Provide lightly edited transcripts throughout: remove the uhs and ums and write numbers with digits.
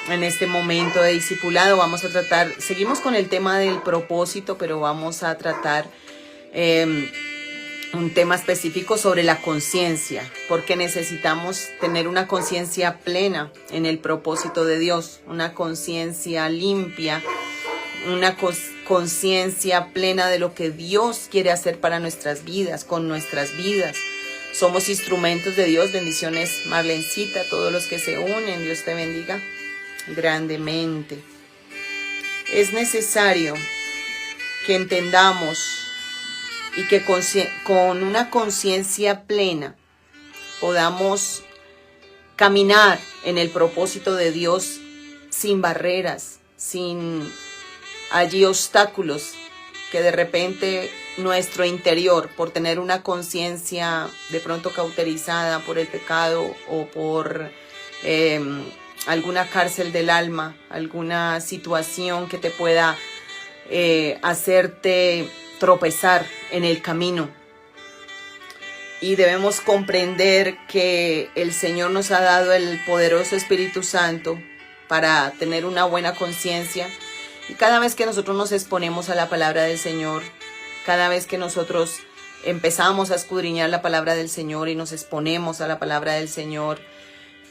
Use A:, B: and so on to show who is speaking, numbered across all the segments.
A: en este momento de discipulado vamos a tratar, seguimos con el tema del propósito, pero vamos a tratar un tema específico sobre la conciencia, porque necesitamos tener una conciencia plena en el propósito de Dios, una conciencia limpia, una conciencia plena de lo que Dios quiere hacer para nuestras vidas, con nuestras vidas. Somos instrumentos de Dios. Bendiciones, Marlencita, todos los que se unen, Dios te bendiga grandemente. Es necesario que entendamos y que con una conciencia plena podamos caminar en el propósito de Dios sin barreras, sin allí obstáculos que de repente nuestro interior, por tener una conciencia de pronto cauterizada por el pecado o por alguna cárcel del alma, alguna situación que te pueda hacerte tropezar en el camino. Y debemos comprender que el Señor nos ha dado el poderoso Espíritu Santo para tener una buena conciencia. Y cada vez que nosotros nos exponemos a la palabra del Señor, cada vez que nosotros empezamos a escudriñar la palabra del Señor y nos exponemos a la palabra del Señor,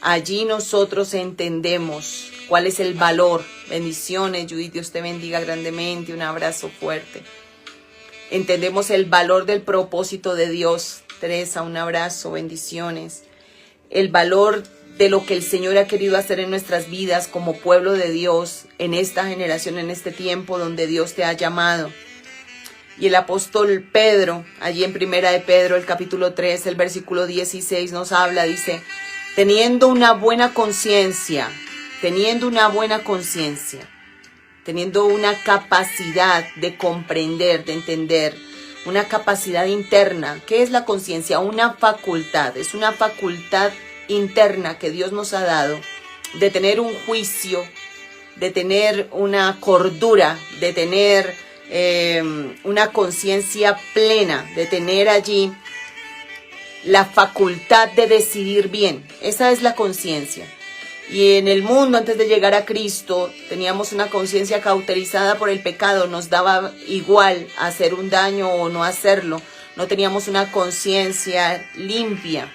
A: allí nosotros entendemos cuál es el valor. Bendiciones, Judith, Dios te bendiga grandemente, un abrazo fuerte. Entendemos el valor del propósito de Dios. Teresa, un abrazo, bendiciones. El valor de lo que el Señor ha querido hacer en nuestras vidas como pueblo de Dios, en esta generación, en este tiempo donde Dios te ha llamado. Y el apóstol Pedro, allí en Primera de Pedro, el capítulo 3, el versículo 16 nos habla, dice, teniendo una buena conciencia, teniendo una capacidad de comprender, de entender, una capacidad interna. ¿Qué es la conciencia? Una facultad, es una facultad interna que Dios nos ha dado de tener un juicio, de tener una cordura, de tener una conciencia plena, de tener allí la facultad de decidir bien. Esa es la conciencia. Y en el mundo, antes de llegar a Cristo, teníamos una conciencia cauterizada por el pecado. Nos daba igual hacer un daño o no hacerlo. No teníamos una conciencia limpia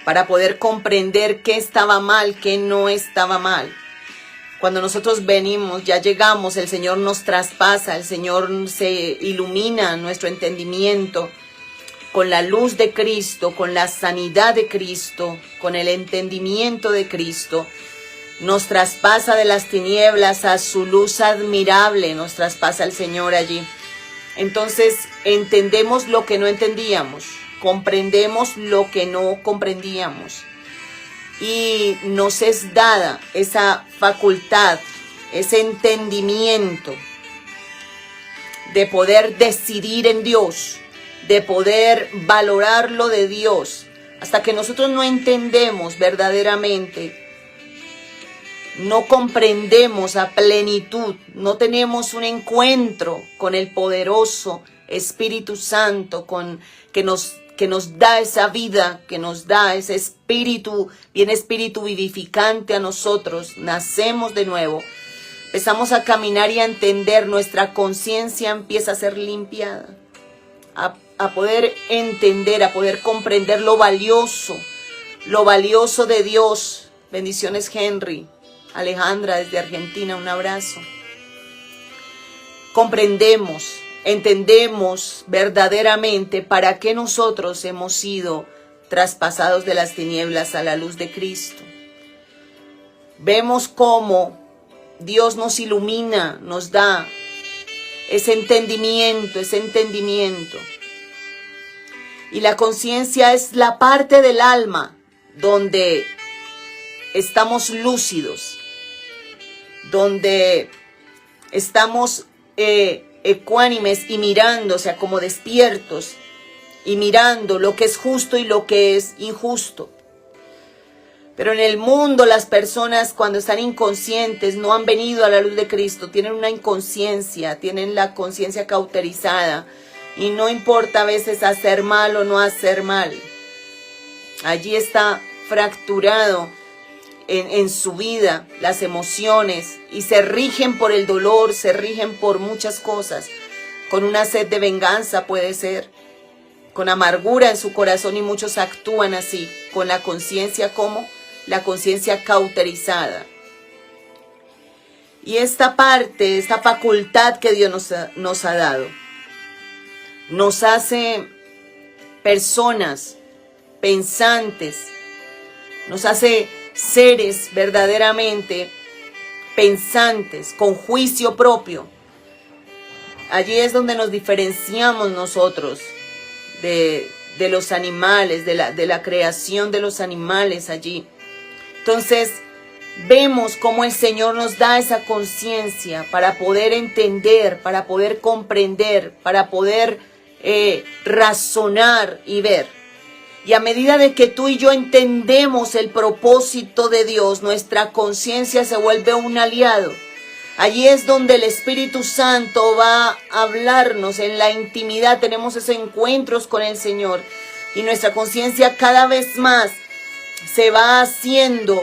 A: para poder comprender qué estaba mal, qué no estaba mal. Cuando nosotros venimos, ya llegamos, el Señor nos traspasa, el Señor se ilumina nuestro entendimiento con la luz de Cristo, con la sanidad de Cristo, con el entendimiento de Cristo. Nos traspasa de las tinieblas a su luz admirable, nos traspasa el Señor allí. Entonces entendemos lo que no entendíamos, comprendemos lo que no comprendíamos. Y nos es dada esa facultad, ese entendimiento de poder decidir en Dios, de poder valorar lo de Dios. Hasta que nosotros no entendemos verdaderamente, no comprendemos a plenitud, no tenemos un encuentro con el poderoso Espíritu Santo, que nos da esa vida, que nos da ese espíritu, viene espíritu vivificante a nosotros, nacemos de nuevo, empezamos a caminar y a entender, nuestra conciencia empieza a ser limpiada, a poder entender, a poder comprender lo valioso de Dios. Bendiciones, Henry. Alejandra desde Argentina, un abrazo. Comprendemos, entendemos verdaderamente para qué nosotros hemos sido traspasados de las tinieblas a la luz de Cristo. Vemos cómo Dios nos ilumina, nos da ese entendimiento. Y la conciencia es la parte del alma donde estamos lúcidos, donde estamos ecuánimes y mirando, o sea, como despiertos, y mirando lo que es justo y lo que es injusto. Pero en el mundo las personas, cuando están inconscientes, no han venido a la luz de Cristo, tienen una inconsciencia, tienen la conciencia cauterizada, y no importa a veces hacer mal o no hacer mal. Allí está fracturado en su vida, las emociones, y se rigen por el dolor, se rigen por muchas cosas, con una sed de venganza puede ser, con amargura en su corazón, y muchos actúan así, con la conciencia como la conciencia cauterizada. Y esta parte, esta facultad que Dios nos ha dado, nos hace personas pensantes, nos hace seres verdaderamente pensantes, con juicio propio. Allí es donde nos diferenciamos nosotros de los animales, de la creación de los animales allí. Entonces, vemos cómo el Señor nos da esa conciencia para poder entender, para poder comprender, para poder razonar y ver. Y a medida de que tú y yo entendemos el propósito de Dios, nuestra conciencia se vuelve un aliado. Allí es donde el Espíritu Santo va a hablarnos en la intimidad. Tenemos esos encuentros con el Señor y nuestra conciencia cada vez más se va haciendo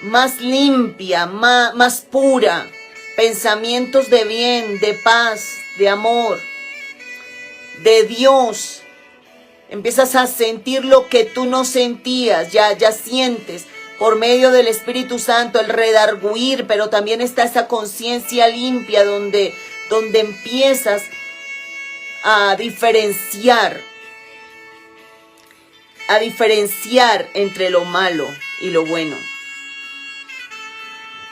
A: más limpia, más pura. Pensamientos de bien, de paz, de amor, de Dios. Empiezas a sentir lo que tú no sentías, ya sientes por medio del Espíritu Santo el redarguir, pero también está esa conciencia limpia donde empiezas a diferenciar entre lo malo y lo bueno.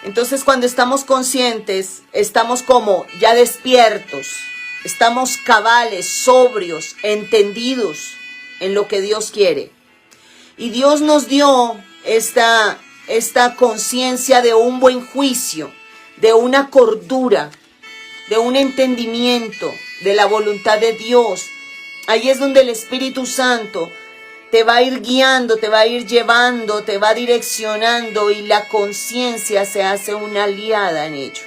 A: Entonces, cuando estamos conscientes, estamos como ya despiertos, estamos cabales, sobrios, entendidos en lo que Dios quiere. Y Dios nos dio esta conciencia de un buen juicio, de una cordura, de un entendimiento de la voluntad de Dios. Ahí es donde el Espíritu Santo te va a ir guiando, te va a ir llevando, te va direccionando, y la conciencia se hace una aliada en ello.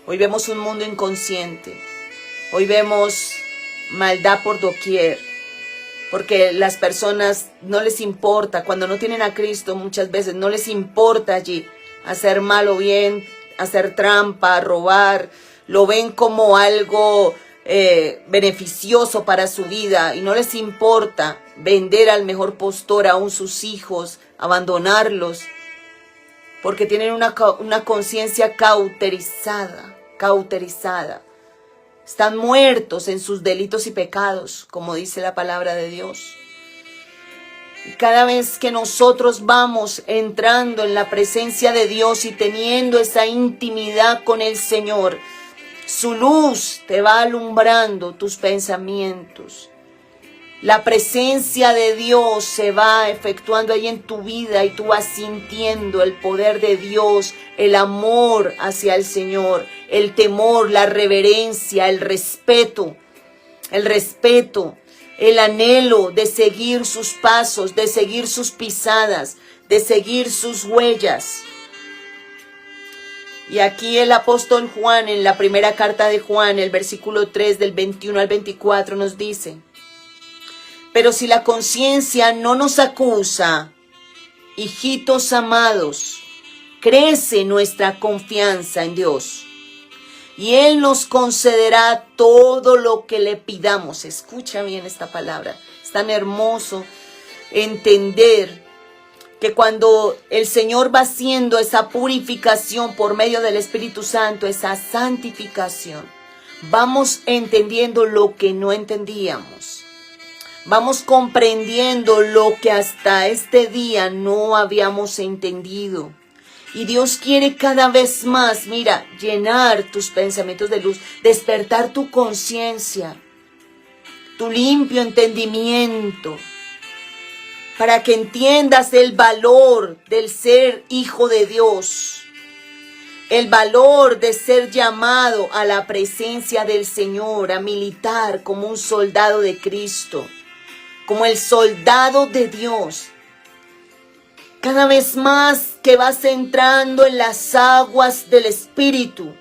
A: Hoy vemos un mundo inconsciente, hoy vemos maldad por doquier, porque las personas no les importa, cuando no tienen a Cristo muchas veces no les importa allí hacer mal o bien, hacer trampa, robar, lo ven como algo beneficioso para su vida, y no les importa vender al mejor postor aún sus hijos, abandonarlos, porque tienen una conciencia cauterizada. Están muertos en sus delitos y pecados, como dice la palabra de Dios. Y cada vez que nosotros vamos entrando en la presencia de Dios y teniendo esa intimidad con el Señor, su luz te va alumbrando tus pensamientos. La presencia de Dios se va efectuando ahí en tu vida, y tú vas sintiendo el poder de Dios, el amor hacia el Señor, el temor, la reverencia, el respeto, el anhelo de seguir sus pasos, de seguir sus pisadas, de seguir sus huellas. Y aquí el apóstol Juan, en la primera carta de Juan, el versículo 3 del 21 al 24 nos dice: pero si la conciencia no nos acusa, hijitos amados, crece nuestra confianza en Dios, y Él nos concederá todo lo que le pidamos. Escucha bien esta palabra, es tan hermoso entender que cuando el Señor va haciendo esa purificación por medio del Espíritu Santo, esa santificación, vamos entendiendo lo que no entendíamos. Vamos comprendiendo lo que hasta este día no habíamos entendido. Y Dios quiere cada vez más, mira, llenar tus pensamientos de luz, despertar tu conciencia, tu limpio entendimiento, para que entiendas el valor del ser hijo de Dios, el valor de ser llamado a la presencia del Señor, a militar como un soldado de Cristo, como el soldado de Dios. Cada vez más que vas entrando en las aguas del Espíritu,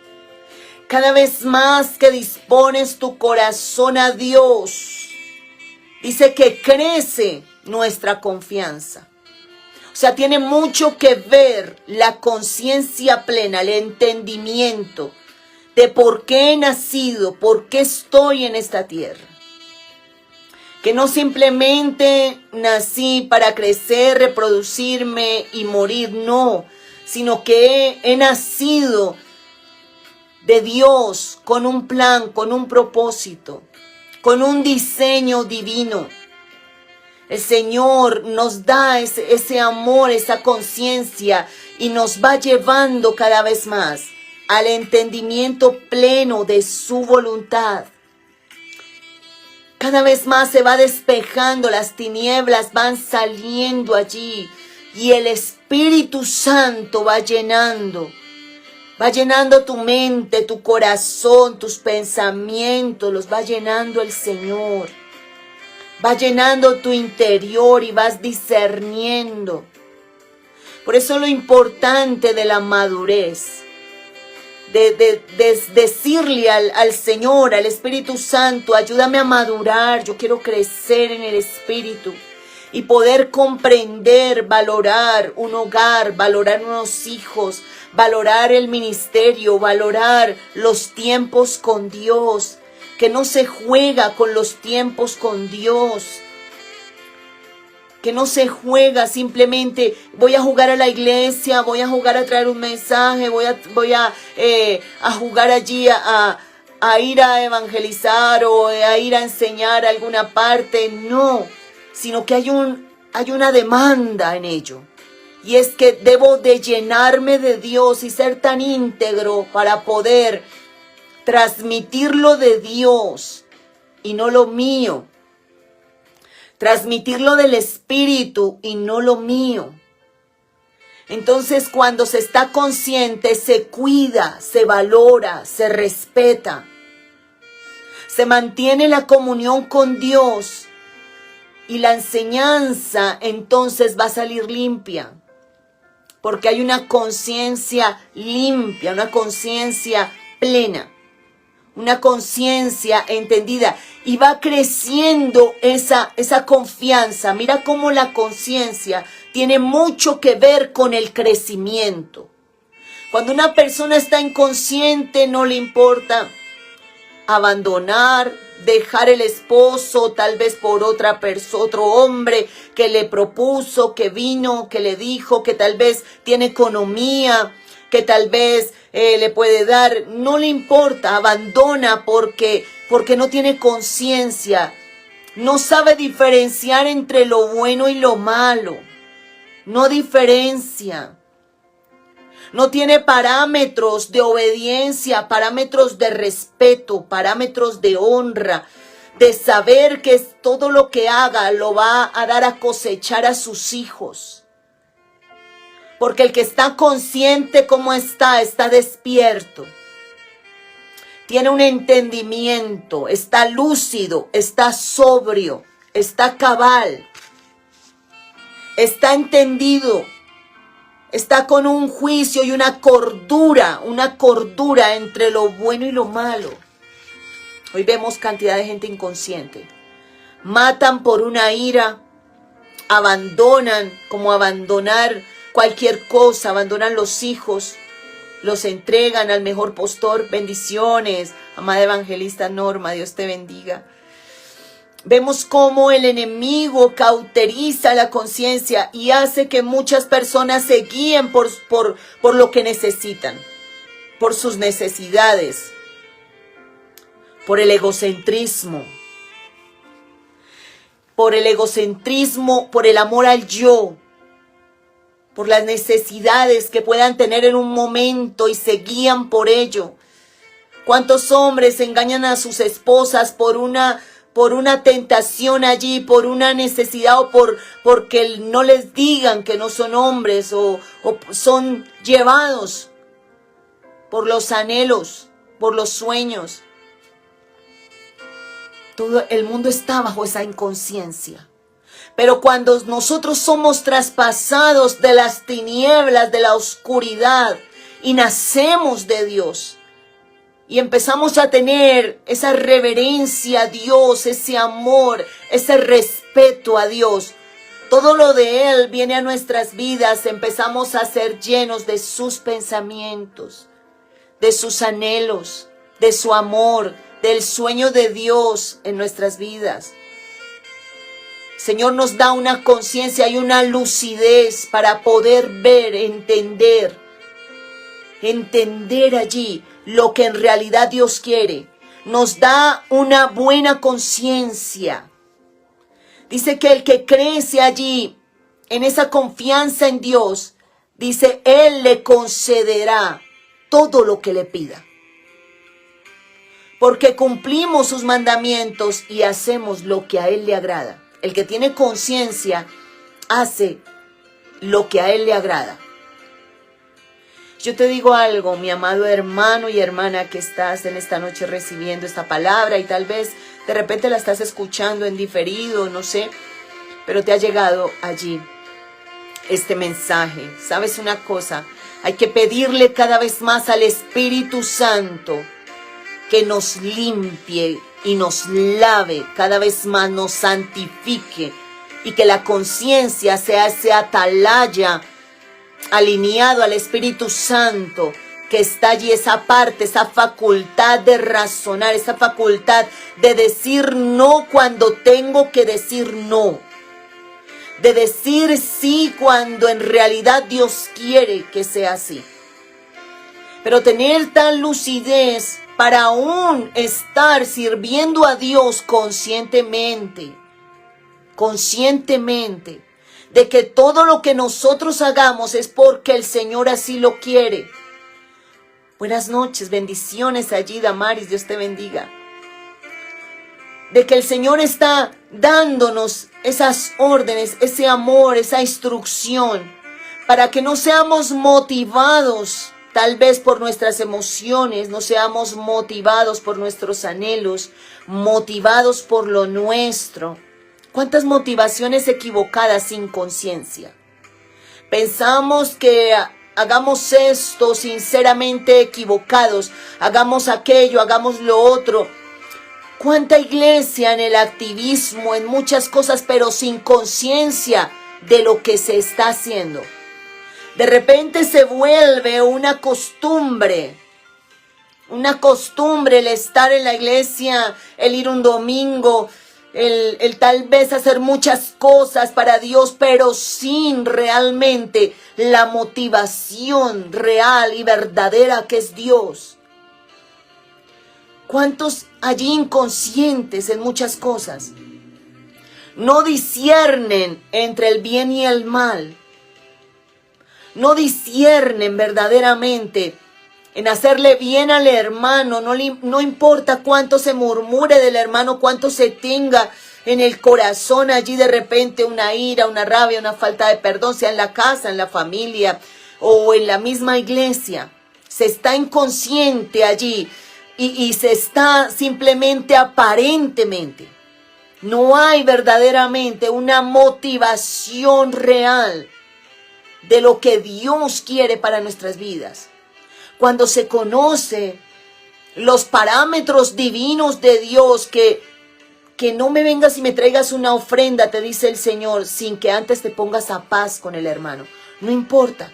A: cada vez más que dispones tu corazón a Dios, dice que crece nuestra confianza. O sea, tiene mucho que ver la conciencia plena, el entendimiento de por qué he nacido, por qué estoy en esta tierra. Que no simplemente nací para crecer, reproducirme y morir, no, sino que he nacido de Dios con un plan, con un propósito, con un diseño divino. El Señor nos da ese amor, esa conciencia y nos va llevando cada vez más al entendimiento pleno de su voluntad. Cada vez más se va despejando, las tinieblas van saliendo allí y el Espíritu Santo va llenando tu mente, tu corazón, tus pensamientos, los va llenando el Señor. Va llenando tu interior y vas discerniendo. Por eso lo importante de la madurez, de decirle al Señor, al Espíritu Santo, ayúdame a madurar, yo quiero crecer en el Espíritu y poder comprender, valorar un hogar, valorar unos hijos, valorar el ministerio, valorar los tiempos con Dios, que no se juega con los tiempos con Dios, que no se juega simplemente voy a jugar a la iglesia, voy a jugar a traer un mensaje, voy a jugar allí a ir a evangelizar o a ir a enseñar alguna parte, no, sino que hay una demanda en ello. Y es que debo de llenarme de Dios y ser tan íntegro para poder transmitir lo de Dios y no lo mío. Transmitir lo del Espíritu y no lo mío. Entonces, cuando se está consciente, se cuida, se valora, se respeta. Se mantiene la comunión con Dios y la enseñanza entonces va a salir limpia. Porque hay una conciencia limpia, una conciencia plena. Una conciencia entendida y va creciendo esa confianza. Mira cómo la conciencia tiene mucho que ver con el crecimiento. Cuando una persona está inconsciente no le importa abandonar, dejar el esposo tal vez por otro hombre que le propuso, que vino, que le dijo, que tal vez tiene economía, que tal vez le puede dar, no le importa, abandona porque no tiene conciencia, no sabe diferenciar entre lo bueno y lo malo, no diferencia, no tiene parámetros de obediencia, parámetros de respeto, parámetros de honra, de saber que todo lo que haga lo va a dar a cosechar a sus hijos. Porque el que está consciente cómo está despierto. Tiene un entendimiento, está lúcido, está sobrio, está cabal, está entendido, está con un juicio y una cordura entre lo bueno y lo malo. Hoy vemos cantidad de gente inconsciente. Matan por una ira, abandonan, como abandonar cualquier cosa, abandonan los hijos, los entregan al mejor postor. Bendiciones, amada evangelista Norma, Dios te bendiga. Vemos cómo el enemigo cauteriza la conciencia y hace que muchas personas se guíen por lo que necesitan, por sus necesidades, por el egocentrismo, por el amor al yo, por las necesidades que puedan tener en un momento y se guían por ello. ¿Cuántos hombres engañan a sus esposas por una tentación allí, por una necesidad o porque no les digan que no son hombres o son llevados por los anhelos, por los sueños? Todo el mundo está bajo esa inconsciencia. Pero cuando nosotros somos traspasados de las tinieblas, de la oscuridad, y nacemos de Dios, y empezamos a tener esa reverencia a Dios, ese amor, ese respeto a Dios, Todo lo de Él viene a nuestras vidas, empezamos a ser llenos de sus pensamientos, de sus anhelos, de su amor, del sueño de Dios en nuestras vidas. Señor nos da una conciencia y una lucidez para poder ver, entender allí lo que en realidad Dios quiere. Nos da una buena conciencia. Dice que el que crece allí, en esa confianza en Dios, dice, Él le concederá todo lo que le pida. Porque cumplimos sus mandamientos y hacemos lo que a Él le agrada. El que tiene conciencia hace lo que a Él le agrada. Yo te digo algo, mi amado hermano y hermana que estás en esta noche recibiendo esta palabra y tal vez de repente la estás escuchando en diferido, no sé, pero te ha llegado allí este mensaje. ¿Sabes una cosa? Hay que pedirle cada vez más al Espíritu Santo que nos limpie y nos lave, cada vez más nos santifique y que la conciencia sea ese atalaya alineado al Espíritu Santo que está allí, esa parte, esa facultad de razonar, esa facultad de decir no cuando tengo que decir no, de decir sí cuando en realidad Dios quiere que sea así. Pero tener tal lucidez para aún estar sirviendo a Dios conscientemente, de que todo lo que nosotros hagamos es porque el Señor así lo quiere. Buenas noches, bendiciones allí, Damaris, Dios te bendiga. De que el Señor está dándonos esas órdenes, ese amor, esa instrucción, para que no seamos motivados tal vez por nuestras emociones, no seamos motivados por nuestros anhelos, motivados por lo nuestro. ¿Cuántas motivaciones equivocadas sin conciencia? Pensamos que hagamos esto sinceramente equivocados, hagamos aquello, hagamos lo otro. ¿Cuánta iglesia en el activismo, en muchas cosas, pero sin conciencia de lo que se está haciendo? De repente se vuelve una costumbre el estar en la iglesia, el ir un domingo, el tal vez hacer muchas cosas para Dios, pero sin realmente la motivación real y verdadera que es Dios. ¿Cuántos allí inconscientes en muchas cosas no disciernen entre el bien y el mal? No disciernen verdaderamente en hacerle bien al hermano. No importa cuánto se murmure del hermano, cuánto se tenga en el corazón allí de repente una ira, una rabia, una falta de perdón, sea en la casa, en la familia o en la misma iglesia. Se está inconsciente allí y se está simplemente aparentemente. No hay verdaderamente una motivación real de lo que Dios quiere para nuestras vidas. Cuando se conoce los parámetros divinos de Dios, que no me vengas y me traigas una ofrenda, te dice el Señor, sin que antes te pongas a paz con el hermano. No importa.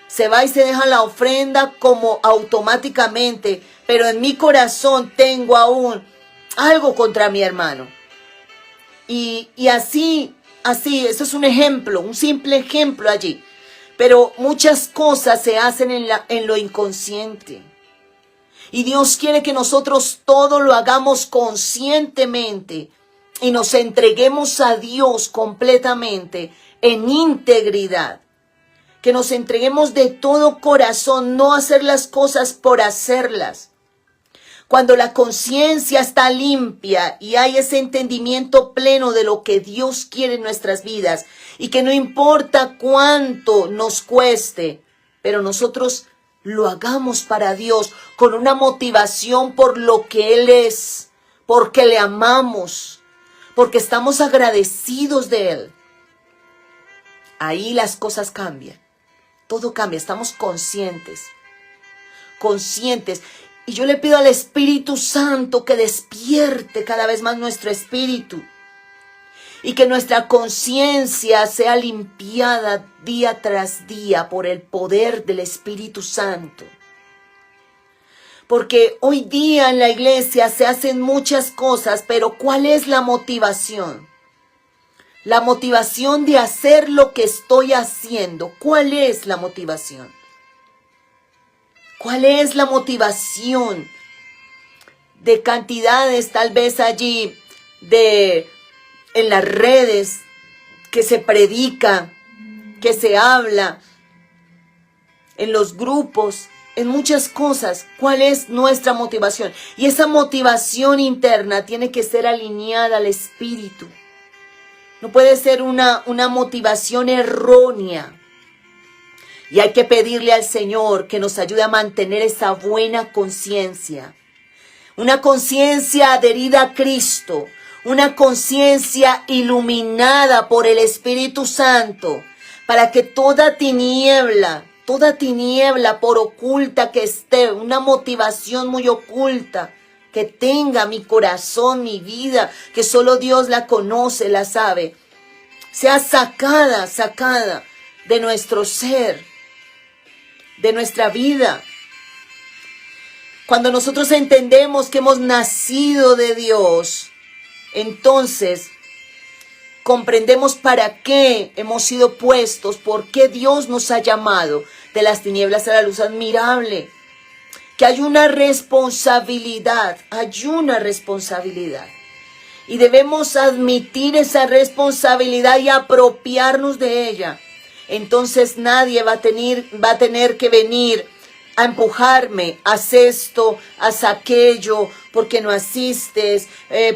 A: Se va y se deja la ofrenda como automáticamente, pero en mi corazón tengo aún algo contra mi hermano. Y así, eso es un ejemplo, un simple ejemplo allí. Pero muchas cosas se hacen en lo inconsciente. Y Dios quiere que nosotros todo lo hagamos conscientemente y nos entreguemos a Dios completamente en integridad. Que nos entreguemos de todo corazón, no hacer las cosas por hacerlas. Cuando la conciencia está limpia y hay ese entendimiento pleno de lo que Dios quiere en nuestras vidas y que no importa cuánto nos cueste, pero nosotros lo hagamos para Dios con una motivación por lo que Él es, porque le amamos, porque estamos agradecidos de Él. Ahí las cosas cambian, todo cambia, estamos conscientes. Y yo le pido al Espíritu Santo que despierte cada vez más nuestro espíritu y que nuestra conciencia sea limpiada día tras día por el poder del Espíritu Santo. Porque hoy día en la iglesia se hacen muchas cosas, pero ¿cuál es la motivación? La motivación de hacer lo que estoy haciendo. ¿Cuál es la motivación? ¿Cuál es la motivación de cantidades tal vez allí en las redes que se predica, que se habla, en los grupos, en muchas cosas? ¿Cuál es nuestra motivación? Y esa motivación interna tiene que ser alineada al Espíritu. No puede ser una motivación errónea. Y hay que pedirle al Señor que nos ayude a mantener esa buena conciencia. Una conciencia adherida a Cristo. Una conciencia iluminada por el Espíritu Santo. Para que toda tiniebla por oculta que esté, una motivación muy oculta que tenga mi corazón, mi vida, que solo Dios la conoce, la sabe, sea sacada de nuestro ser, de nuestra vida. Cuando nosotros entendemos que hemos nacido de Dios, entonces comprendemos para qué hemos sido puestos, por qué Dios nos ha llamado de las tinieblas a la luz admirable. Que hay una responsabilidad. Y debemos admitir esa responsabilidad y apropiarnos de ella. Entonces nadie va a tener que venir a empujarme, haz esto, haz aquello, porque no asistes,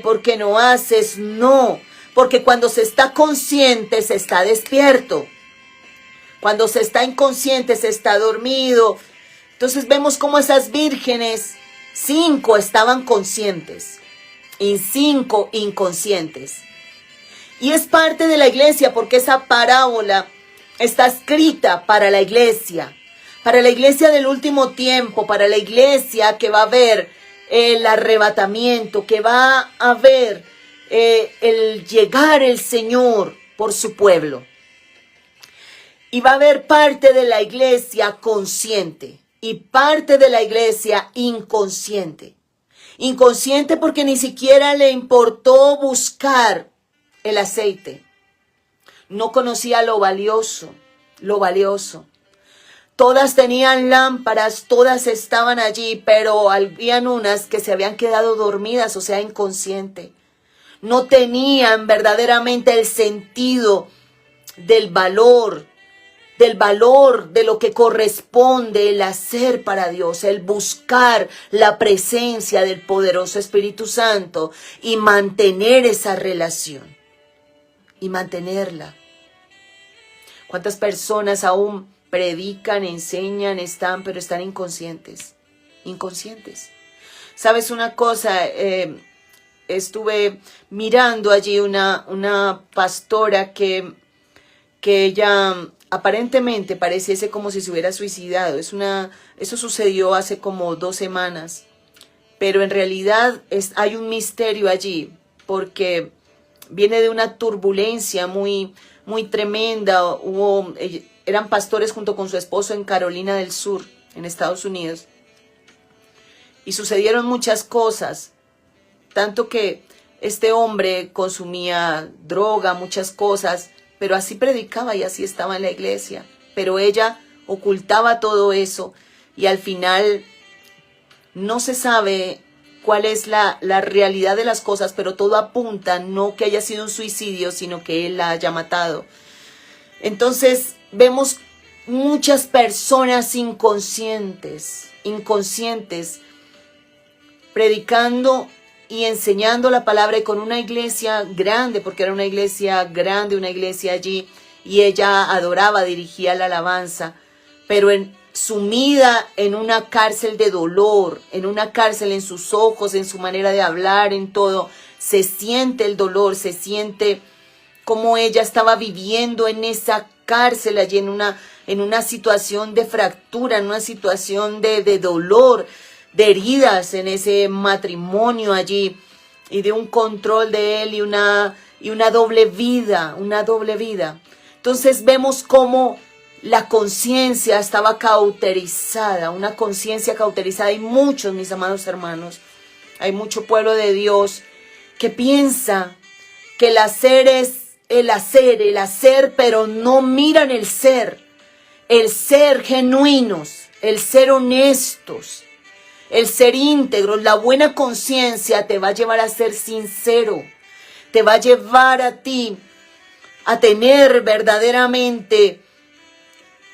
A: porque no haces. No, porque cuando se está consciente se está despierto. Cuando se está inconsciente se está dormido. Entonces vemos cómo esas vírgenes, 5 estaban conscientes y 5 inconscientes. Y es parte de la iglesia porque esa parábola está escrita para la iglesia del último tiempo, para la iglesia que va a ver el arrebatamiento, que va a ver el llegar el Señor por su pueblo. Y va a haber parte de la iglesia consciente y parte de la iglesia inconsciente. Inconsciente porque ni siquiera le importó buscar el aceite. No conocía lo valioso. Todas tenían lámparas, todas estaban allí, pero habían unas que se habían quedado dormidas, o sea, inconsciente. No tenían verdaderamente el sentido del valor de lo que corresponde el hacer para Dios, el buscar la presencia del poderoso Espíritu Santo y mantener esa relación y mantenerla. ¿Cuántas personas aún predican, enseñan, pero están inconscientes? ¿Sabes una cosa? Estuve mirando allí una pastora que ella aparentemente pareciese como si se hubiera suicidado. Eso sucedió hace como 2 semanas. Pero en realidad hay un misterio allí, porque viene de una turbulencia muy, muy tremenda. Eran pastores junto con su esposo en Carolina del Sur, en Estados Unidos. Y sucedieron muchas cosas. Tanto que este hombre consumía droga, muchas cosas, pero así predicaba y así estaba en la iglesia. Pero ella ocultaba todo eso y al final no se sabe cuál es la realidad de las cosas, pero todo apunta no que haya sido un suicidio, sino que él la haya matado. Entonces vemos muchas personas inconscientes, predicando y enseñando la palabra, y con una iglesia grande, porque era una iglesia grande, una iglesia allí, y ella adoraba, dirigía la alabanza, pero sumida en una cárcel de dolor, en una cárcel en sus ojos, en su manera de hablar, en todo. Se siente el dolor, se siente como ella estaba viviendo en esa cárcel, allí en una situación de fractura, en una situación de dolor, de heridas en ese matrimonio allí. y de un control de él y una doble vida, Entonces vemos cómo la conciencia estaba cauterizada, una conciencia cauterizada. Hay muchos, mis amados hermanos, hay mucho pueblo de Dios que piensa que el hacer es el hacer, pero no miran el ser genuinos, el ser honestos, el ser íntegros. La buena conciencia te va a llevar a ser sincero, te va a llevar a ti a tener verdaderamente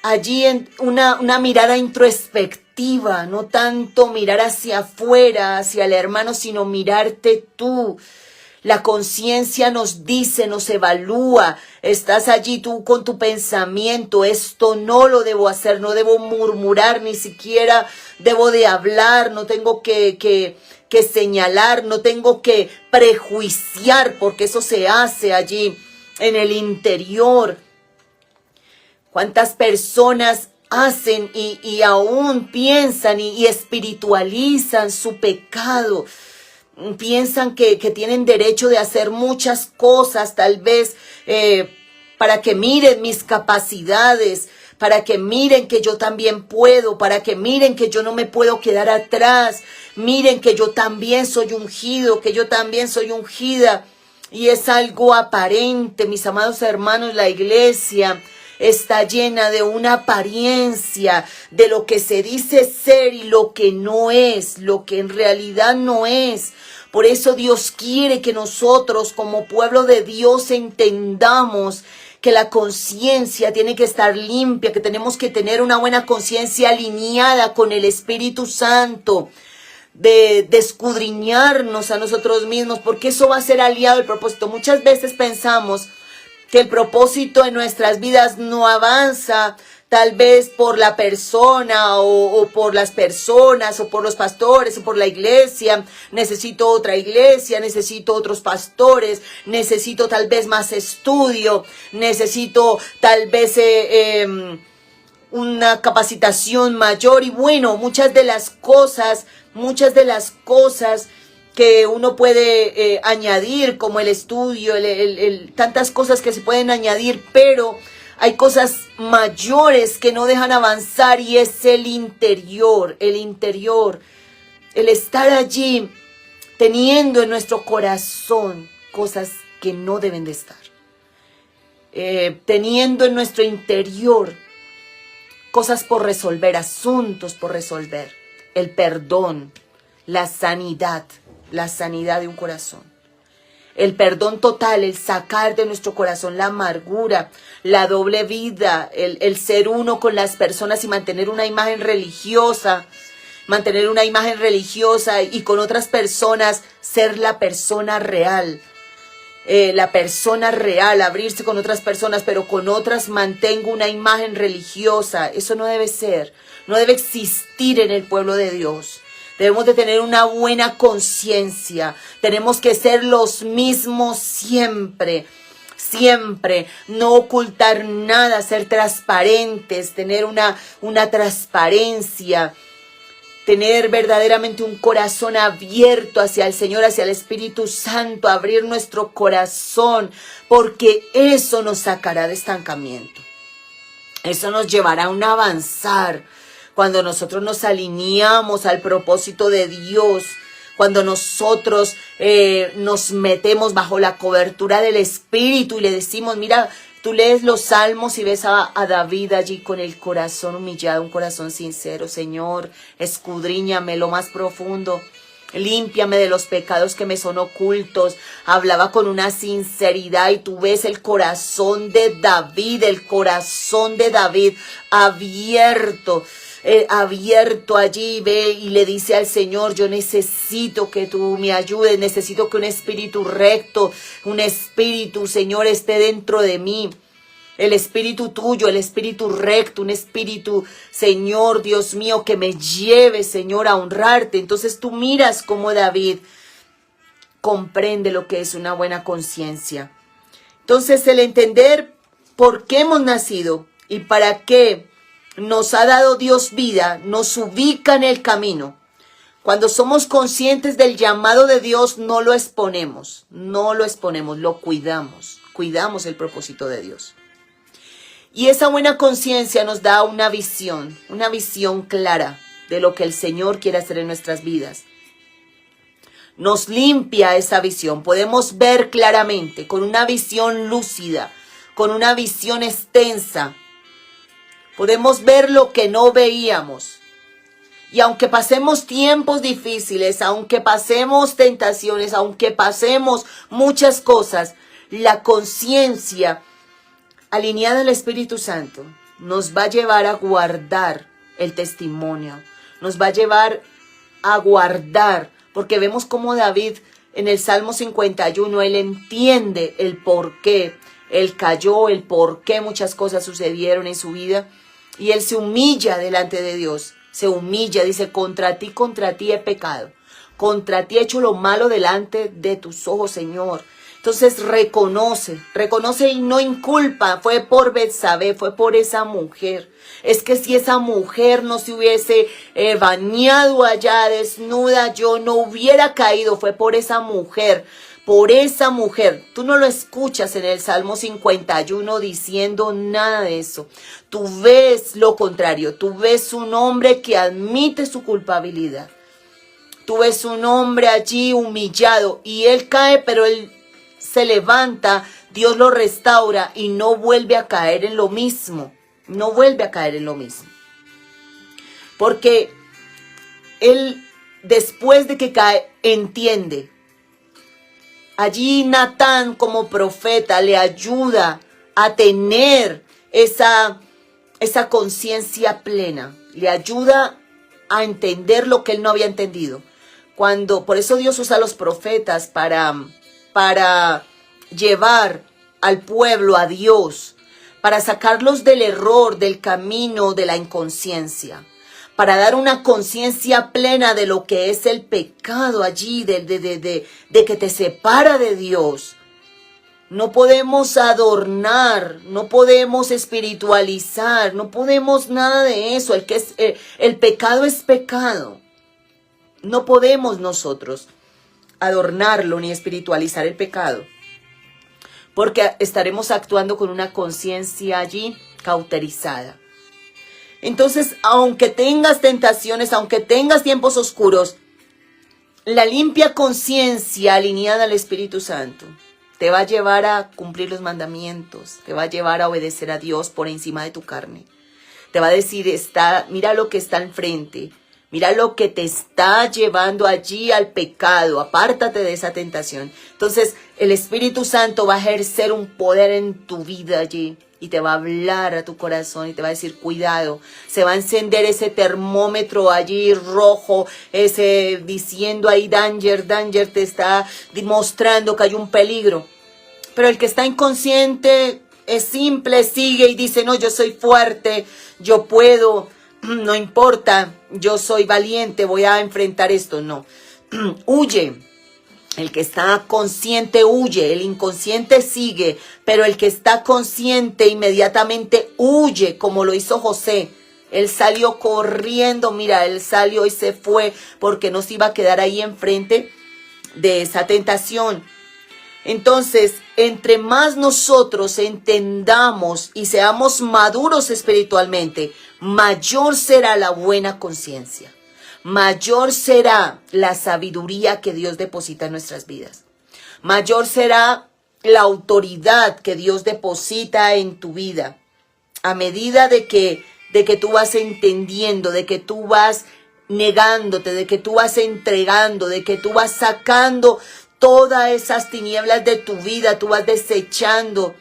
A: allí una mirada introspectiva, no tanto mirar hacia afuera, hacia el hermano, sino mirarte tú. La conciencia nos dice, nos evalúa, estás allí tú con tu pensamiento, esto no lo debo hacer, no debo murmurar, ni siquiera debo de hablar, no tengo que señalar, no tengo que prejuiciar, porque eso se hace allí en el interior. ¿Cuántas personas hacen y aún piensan y espiritualizan su pecado? Piensan que tienen derecho de hacer muchas cosas, tal vez para que miren mis capacidades, para que miren que yo también puedo, para que miren que yo no me puedo quedar atrás, miren que yo también soy ungido, que yo también soy ungida. Y es algo aparente, mis amados hermanos. La iglesia está llena de una apariencia de lo que se dice ser y lo que no es, lo que en realidad no es. Por eso Dios quiere que nosotros como pueblo de Dios entendamos que la conciencia tiene que estar limpia, que tenemos que tener una buena conciencia alineada con el Espíritu Santo, de escudriñarnos a nosotros mismos, porque eso va a ser aliado al propósito. Muchas veces pensamos que el propósito en nuestras vidas no avanza, tal vez por la persona o por las personas o por los pastores o por la iglesia. Necesito otra iglesia, necesito otros pastores, necesito tal vez más estudio, necesito tal vez una capacitación mayor. Y bueno, muchas de las cosas que uno puede añadir, como el estudio, tantas cosas que se pueden añadir, pero hay cosas mayores que no dejan avanzar, y es el interior, el estar allí teniendo en nuestro corazón cosas que no deben de estar, teniendo en nuestro interior cosas por resolver, asuntos por resolver, el perdón, la sanidad de un corazón. El perdón total, el sacar de nuestro corazón la amargura, la doble vida, el ser uno con las personas y mantener una imagen religiosa y con otras personas ser la persona real. Abrirse con otras personas, pero con otras mantengo una imagen religiosa. Eso no debe ser, no debe existir en el pueblo de Dios. Debemos de tener una buena conciencia. Tenemos que ser los mismos siempre. No ocultar nada, ser transparentes, tener una transparencia. Tener verdaderamente un corazón abierto hacia el Señor, hacia el Espíritu Santo. Abrir nuestro corazón, porque eso nos sacará de estancamiento. Eso nos llevará a un avanzar. Cuando nosotros nos alineamos al propósito de Dios, cuando nosotros nos metemos bajo la cobertura del Espíritu y le decimos, mira, tú lees los salmos y ves a David allí con el corazón humillado, un corazón sincero. Señor, escudriñame lo más profundo, límpiame de los pecados que me son ocultos. Hablaba con una sinceridad, y tú ves el corazón de David abierto allí, ve y le dice al Señor, yo necesito que tú me ayudes, necesito que un espíritu recto, un espíritu, Señor, esté dentro de mí. El espíritu tuyo, el espíritu recto, un espíritu, Señor, Dios mío, que me lleve, Señor, a honrarte. Entonces tú miras cómo David comprende lo que es una buena conciencia. Entonces el entender por qué hemos nacido y para qué nos ha dado Dios vida, nos ubica en el camino. Cuando somos conscientes del llamado de Dios, no lo exponemos, lo cuidamos el propósito de Dios. Y esa buena conciencia nos da una visión clara de lo que el Señor quiere hacer en nuestras vidas. Nos limpia esa visión, podemos ver claramente, con una visión lúcida, con una visión extensa. Podemos ver lo que no veíamos. Y aunque pasemos tiempos difíciles, aunque pasemos tentaciones, aunque pasemos muchas cosas, la conciencia alineada al Espíritu Santo nos va a llevar a guardar el testimonio, nos va a llevar a guardar, porque vemos como David en el Salmo 51, él entiende el por qué él cayó, el por qué muchas cosas sucedieron en su vida, y él se humilla delante de Dios, se humilla, dice, contra ti he pecado, contra ti he hecho lo malo delante de tus ojos, Señor. Entonces reconoce y no inculpa, fue por Betsabé, fue por esa mujer. Es que si esa mujer no se hubiese bañado allá desnuda, yo no hubiera caído, fue por esa mujer. Por esa mujer, tú no lo escuchas en el Salmo 51 diciendo nada de eso. Tú ves lo contrario, tú ves un hombre que admite su culpabilidad. Tú ves un hombre allí humillado y él cae, pero él se levanta, Dios lo restaura y no vuelve a caer en lo mismo. No vuelve a caer en lo mismo. Porque él, después de que cae, entiende. Allí Natán como profeta le ayuda a tener esa conciencia plena. Le ayuda a entender lo que él no había entendido. Por eso Dios usa a los profetas para llevar al pueblo a Dios, para sacarlos del error, del camino, de la inconsciencia, para dar una conciencia plena de lo que es el pecado allí, de que te separa de Dios. No podemos adornar, no podemos espiritualizar, no podemos nada de eso. El pecado es pecado. No podemos nosotros adornarlo ni espiritualizar el pecado, porque estaremos actuando con una conciencia allí cauterizada. Entonces, aunque tengas tentaciones, aunque tengas tiempos oscuros, la limpia conciencia alineada al Espíritu Santo te va a llevar a cumplir los mandamientos, te va a llevar a obedecer a Dios por encima de tu carne. Te va a decir, mira lo que está enfrente, mira lo que te está llevando allí al pecado, apártate de esa tentación. Entonces, el Espíritu Santo va a ejercer un poder en tu vida allí. Y te va a hablar a tu corazón y te va a decir, cuidado. Se va a encender ese termómetro allí rojo, diciendo ahí, danger, te está demostrando que hay un peligro. Pero el que está inconsciente es simple, sigue y dice, no, yo soy fuerte, yo puedo, no importa, yo soy valiente, voy a enfrentar esto. No, huye. El que está consciente huye, el inconsciente sigue, pero el que está consciente inmediatamente huye, como lo hizo José. Él salió corriendo, mira, él salió y se fue porque no se iba a quedar ahí enfrente de esa tentación. Entonces, entre más nosotros entendamos y seamos maduros espiritualmente, mayor será la buena conciencia. Mayor será la sabiduría que Dios deposita en nuestras vidas. Mayor será la autoridad que Dios deposita en tu vida. A medida de que tú vas entendiendo, de que tú vas negándote, de que tú vas entregando, de que tú vas sacando todas esas tinieblas de tu vida, tú vas desechando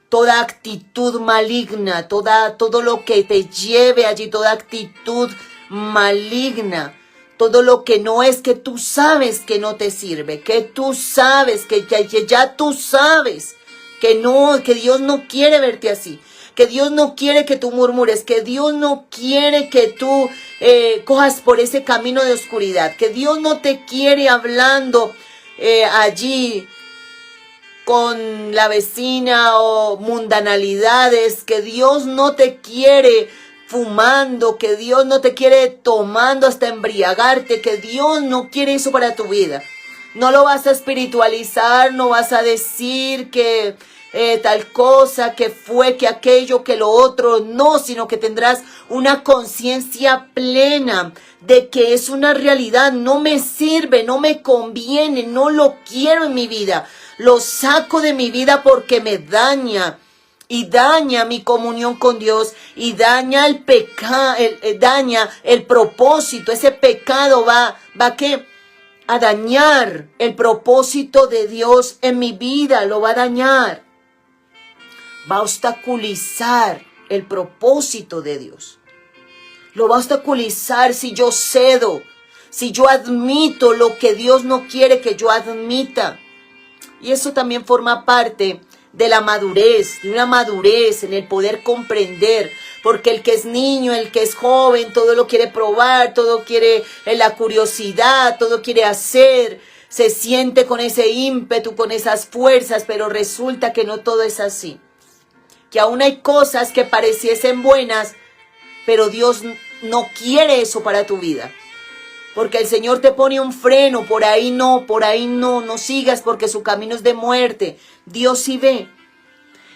A: toda actitud maligna, todo lo que te lleve allí, toda actitud maligna, todo lo que no es, que tú sabes que no te sirve, que tú sabes, que ya tú sabes que Dios no quiere verte así, que Dios no quiere que tú murmures, que Dios no quiere que tú cojas por ese camino de oscuridad, que Dios no te quiere hablando allí con la vecina o mundanalidades, que Dios no te quiere fumando, que Dios no te quiere tomando hasta embriagarte, que Dios no quiere eso para tu vida. No lo vas a espiritualizar, no vas a decir que tal cosa, que fue, que aquello, que lo otro, no, sino que tendrás una conciencia plena de que es una realidad, no me sirve, no me conviene, no lo quiero en mi vida, lo saco de mi vida porque me daña. Y daña mi comunión con Dios y daña el pecado, daña el propósito. Ese pecado va ¿qué? A dañar el propósito de Dios en mi vida, lo va a dañar. Va a obstaculizar el propósito de Dios. Lo va a obstaculizar si yo cedo, si yo admito lo que Dios no quiere que yo admita. Y eso también forma parte de la madurez, de una madurez en el poder comprender, porque el que es niño, el que es joven, todo lo quiere probar, todo quiere la curiosidad, todo quiere hacer, se siente con ese ímpetu, con esas fuerzas, pero resulta que no todo es así, que aún hay cosas que pareciesen buenas, pero Dios no quiere eso para tu vida. Porque el Señor te pone un freno, por ahí no, no sigas porque su camino es de muerte. Dios sí ve.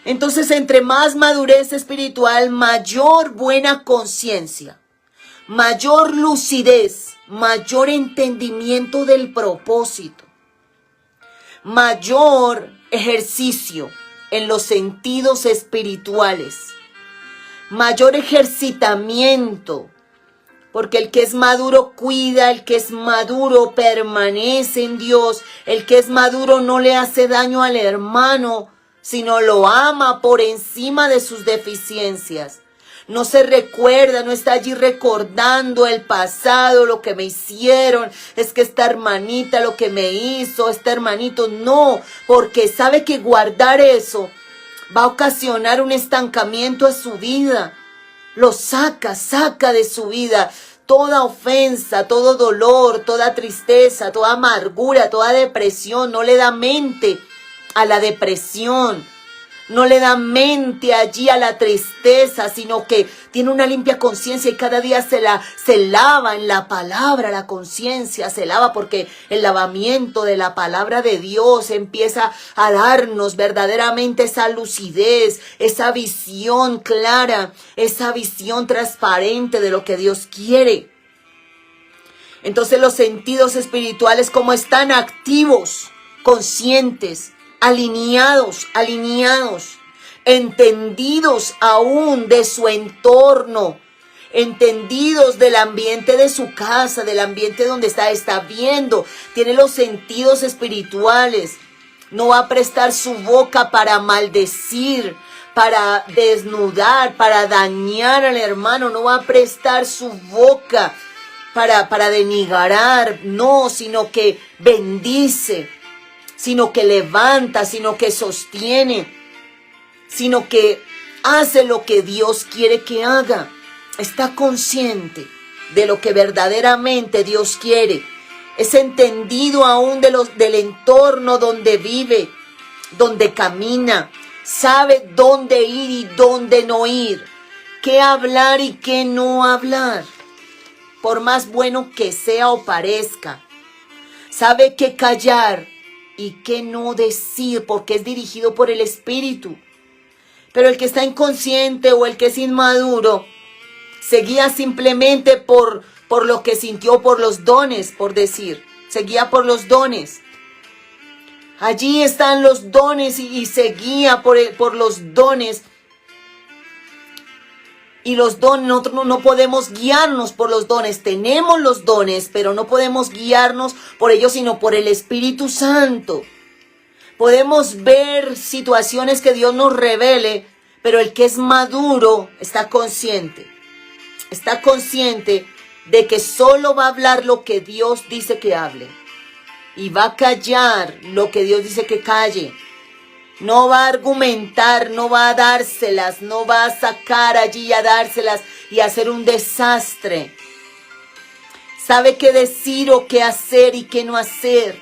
A: Entonces, entre más madurez espiritual, mayor buena conciencia, mayor lucidez, mayor entendimiento del propósito, mayor ejercicio en los sentidos espirituales, mayor ejercitamiento. Porque el que es maduro cuida, el que es maduro permanece en Dios, el que es maduro no le hace daño al hermano, sino lo ama por encima de sus deficiencias. No se recuerda, no está allí recordando el pasado, lo que me hicieron, es que esta hermanita lo que me hizo, este hermanito, no, porque sabe que guardar eso va a ocasionar un estancamiento en su vida. Lo saca de su vida toda ofensa, todo dolor, toda tristeza, toda amargura, toda depresión. No le da mente a la depresión, no le da mente allí a la tristeza, sino que tiene una limpia conciencia y cada día se lava en la palabra, la conciencia se lava porque el lavamiento de la palabra de Dios empieza a darnos verdaderamente esa lucidez, esa visión clara, esa visión transparente de lo que Dios quiere. Entonces los sentidos espirituales, como están activos, conscientes, alineados, entendidos aún de su entorno, entendidos del ambiente de su casa, del ambiente donde está viendo, tiene los sentidos espirituales. No va a prestar su boca para maldecir, para desnudar, para dañar al hermano. No va a prestar su boca para denigrar, no, sino que bendice, sino que levanta, sino que sostiene, sino que hace lo que Dios quiere que haga. Está consciente de lo que verdaderamente Dios quiere. Es entendido aún del entorno donde vive, donde camina. Sabe dónde ir y dónde no ir. Qué hablar y qué no hablar. Por más bueno que sea o parezca. Sabe qué callar y qué no decir, porque es dirigido por el Espíritu. Pero el que está inconsciente o el que es inmaduro se guía simplemente por lo que sintió, por los dones, por decir. Se guía por los dones. Allí están los dones y se guía por los dones. Y los dones, nosotros no podemos guiarnos por los dones. Tenemos los dones, pero no podemos guiarnos por ellos, sino por el Espíritu Santo. Podemos ver situaciones que Dios nos revele, pero el que es maduro está consciente. Está consciente de que solo va a hablar lo que Dios dice que hable. Y va a callar lo que Dios dice que calle. No va a argumentar, no va a dárselas, no va a sacar allí a dárselas y hacer un desastre. Sabe qué decir o qué hacer y qué no hacer.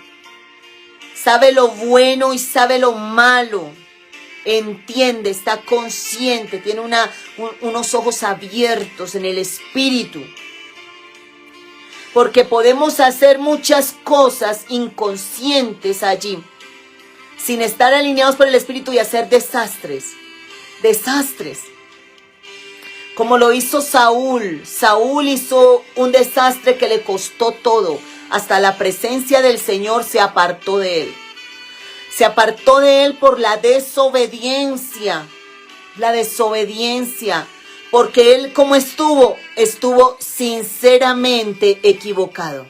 A: Sabe lo bueno y sabe lo malo. entiende, está consciente, tiene unos ojos abiertos en el espíritu. Porque podemos hacer muchas cosas inconscientes allí, sin estar alineados por el espíritu y hacer desastres. Desastres. Como lo hizo Saúl. Saúl hizo un desastre que le costó todo. Hasta la presencia del Señor se apartó de él. Se apartó de él por la desobediencia. La desobediencia. Porque él, como estuvo sinceramente equivocado.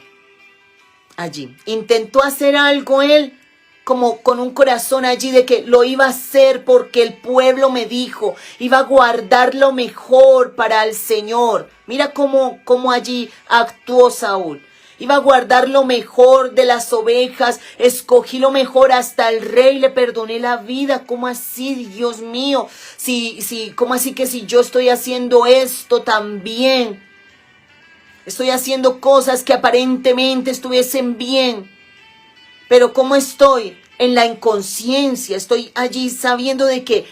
A: Allí. Intentó hacer algo él, como con un corazón allí de que lo iba a hacer porque el pueblo me dijo, iba a guardar lo mejor para el Señor. Mira cómo allí actuó Saúl. Iba a guardar lo mejor de las ovejas, escogí lo mejor, hasta el rey le perdoné la vida. ¿Cómo así, Dios mío? ¿Cómo así que si yo estoy haciendo esto también? Estoy haciendo cosas que aparentemente estuviesen bien. Pero ¿cómo estoy? En la inconsciencia, estoy allí sabiendo de que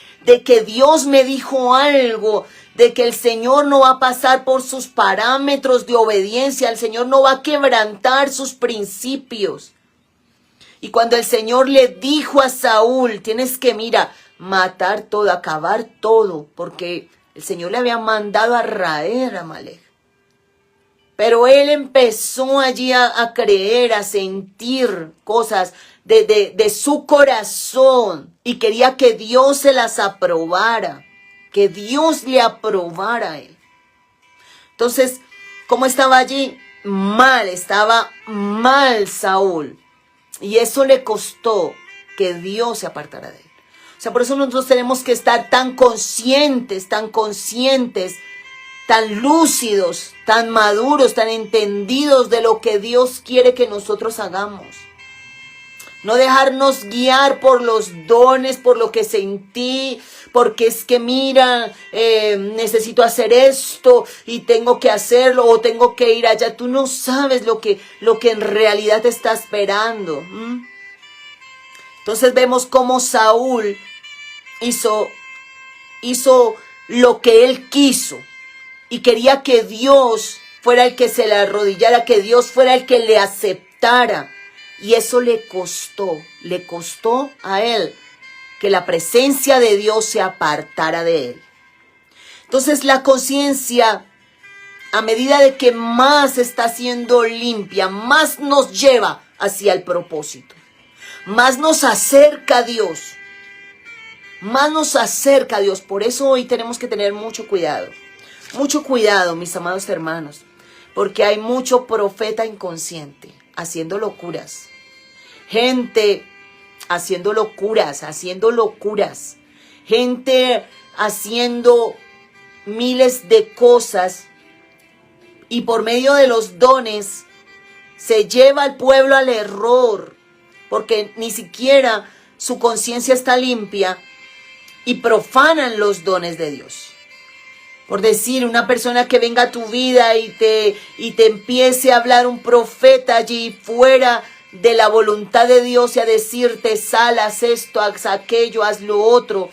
A: Dios me dijo algo, de que el Señor no va a pasar por sus parámetros de obediencia, el Señor no va a quebrantar sus principios. Y cuando el Señor le dijo a Saúl, tienes que, matar todo, acabar todo, porque el Señor le había mandado a raer a Amalek. Pero él empezó allí a creer, a sentir cosas de su corazón y quería que Dios se las aprobara, que Dios le aprobara a él. Entonces, ¿cómo estaba allí? Estaba mal Saúl. Y eso le costó que Dios se apartara de él. O sea, por eso nosotros tenemos que estar tan conscientes, tan lúcidos, tan maduros, tan entendidos de lo que Dios quiere que nosotros hagamos. No dejarnos guiar por los dones, por lo que sentí, porque es que necesito hacer esto y tengo que hacerlo o tengo que ir allá. Tú no sabes lo que en realidad te está esperando. Entonces vemos cómo Saúl hizo lo que él quiso. Y quería que Dios fuera el que se le arrodillara, que Dios fuera el que le aceptara. Y eso le costó a él que la presencia de Dios se apartara de él. Entonces la conciencia, a medida de que más está siendo limpia, más nos lleva hacia el propósito. Más nos acerca a Dios. Por eso hoy tenemos que tener mucho cuidado. Mucho cuidado, mis amados hermanos, porque hay mucho profeta inconsciente haciendo locuras. Gente haciendo locuras. Gente haciendo miles de cosas y por medio de los dones se lleva al pueblo al error, porque ni siquiera su conciencia está limpia y profanan los dones de Dios. Por decir, una persona que venga a tu vida y te empiece a hablar un profeta allí fuera de la voluntad de Dios y a decirte, sal, haz esto, haz aquello, haz lo otro.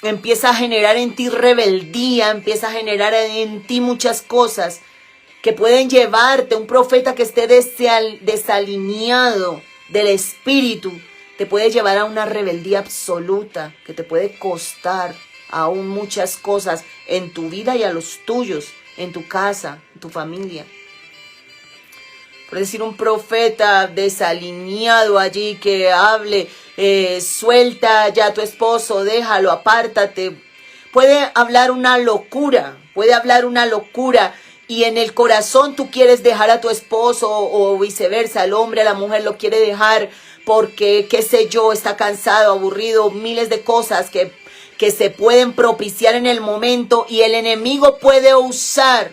A: Empieza a generar en ti rebeldía, empieza a generar en ti muchas cosas que pueden llevarte. Un profeta que esté desalineado del espíritu te puede llevar a una rebeldía absoluta que te puede costar aún muchas cosas en tu vida y a los tuyos, en tu casa, en tu familia. Por decir, un profeta desalineado allí que hable, suelta ya a tu esposo, déjalo, apártate. Puede hablar una locura y en el corazón tú quieres dejar a tu esposo o viceversa, el hombre a la mujer lo quiere dejar porque, qué sé yo, está cansado, aburrido, miles de cosas que se pueden propiciar en el momento y el enemigo puede usar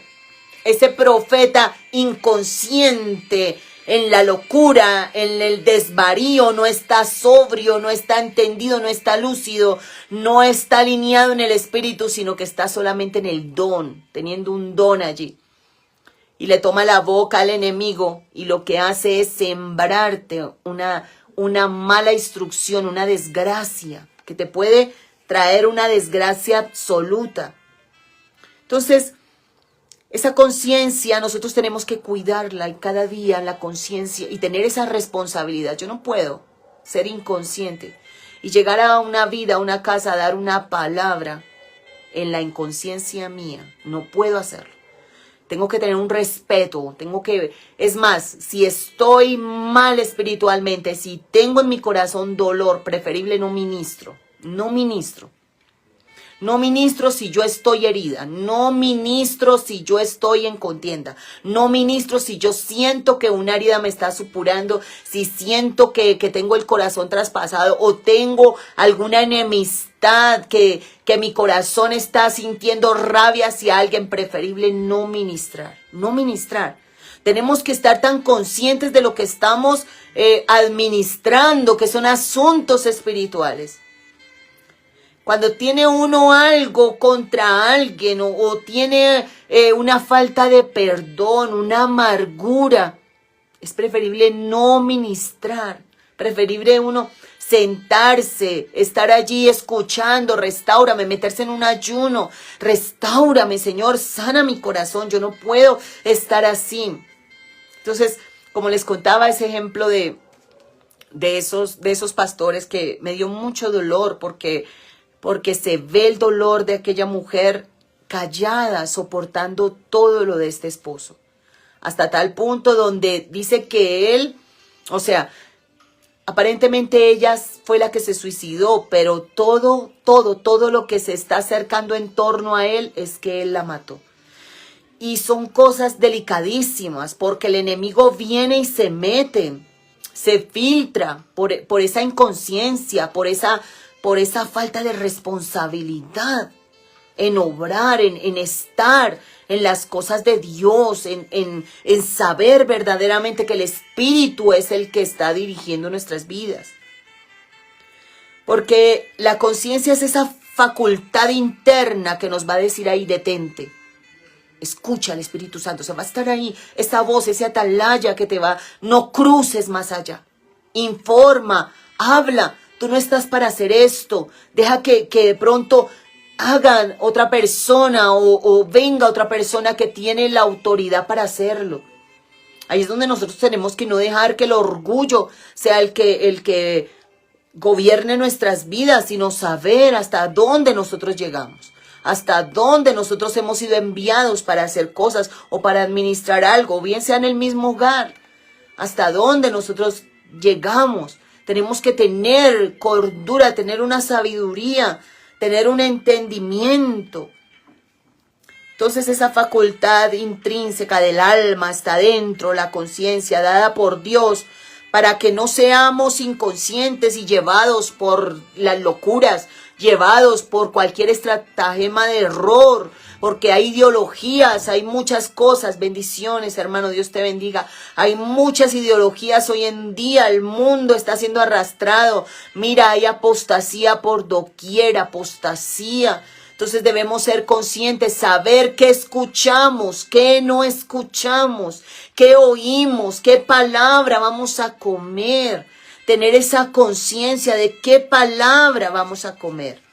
A: ese profeta inconsciente en la locura, en el desvarío, no está sobrio, no está entendido, no está lúcido, no está alineado en el espíritu, sino que está solamente en el don, teniendo un don allí. Y le toma la boca al enemigo y lo que hace es sembrarte una mala instrucción, una desgracia. que te puede traer una desgracia absoluta. Entonces, esa conciencia nosotros tenemos que cuidarla, y cada día la conciencia y tener esa responsabilidad. Yo no puedo ser inconsciente y llegar a una vida, a una casa, a dar una palabra en la inconsciencia mía. No puedo hacerlo. Tengo que tener un respeto, es más, si estoy mal espiritualmente, si tengo en mi corazón dolor, preferible no ministro. No ministro si yo estoy herida, no ministro si yo estoy en contienda, no ministro si yo siento que una herida me está supurando, si siento que tengo el corazón traspasado o tengo alguna enemistad, que mi corazón está sintiendo rabia hacia alguien, preferible no ministrar. Tenemos que estar tan conscientes de lo que estamos administrando, que son asuntos espirituales. Cuando tiene uno algo contra alguien o tiene una falta de perdón, una amargura, es preferible no ministrar. Preferible uno sentarse, estar allí escuchando, restáurame, meterse en un ayuno, restáurame, Señor, sana mi corazón, yo no puedo estar así. Entonces, como les contaba ese ejemplo de esos pastores, que me dio mucho dolor porque se ve el dolor de aquella mujer callada, soportando todo lo de este esposo. Hasta tal punto donde dice que él, o sea, aparentemente ella fue la que se suicidó, pero todo lo que se está acercando en torno a él es que él la mató. Y son cosas delicadísimas, porque el enemigo viene y se mete, se filtra por esa inconsciencia, por esa falta de responsabilidad en obrar, en estar en las cosas de Dios, en saber verdaderamente que el Espíritu es el que está dirigiendo nuestras vidas. Porque la conciencia es esa facultad interna que nos va a decir ahí, detente. Escucha al Espíritu Santo, se va a estar ahí, esa voz, ese atalaya que te va, no cruces más allá. Informa, habla. Tú no estás para hacer esto. Deja que de pronto hagan otra persona o venga otra persona que tiene la autoridad para hacerlo. Ahí es donde nosotros tenemos que no dejar que el orgullo sea el que gobierne nuestras vidas, sino saber hasta dónde nosotros llegamos, hasta dónde nosotros hemos sido enviados para hacer cosas o para administrar algo, bien sea en el mismo hogar, hasta dónde nosotros llegamos. Tenemos que tener cordura, tener una sabiduría, tener un entendimiento. Entonces esa facultad intrínseca del alma está dentro, la conciencia dada por Dios, para que no seamos inconscientes y llevados por las locuras, llevados por cualquier estratagema de error, porque hay ideologías, hay muchas cosas. Bendiciones, hermano, Dios te bendiga. Hay muchas ideologías hoy en día, el mundo está siendo arrastrado. Mira, hay apostasía por doquier, apostasía. Entonces debemos ser conscientes, saber qué escuchamos, qué no escuchamos, qué oímos, qué palabra vamos a comer. Tener esa conciencia de qué palabra vamos a comer.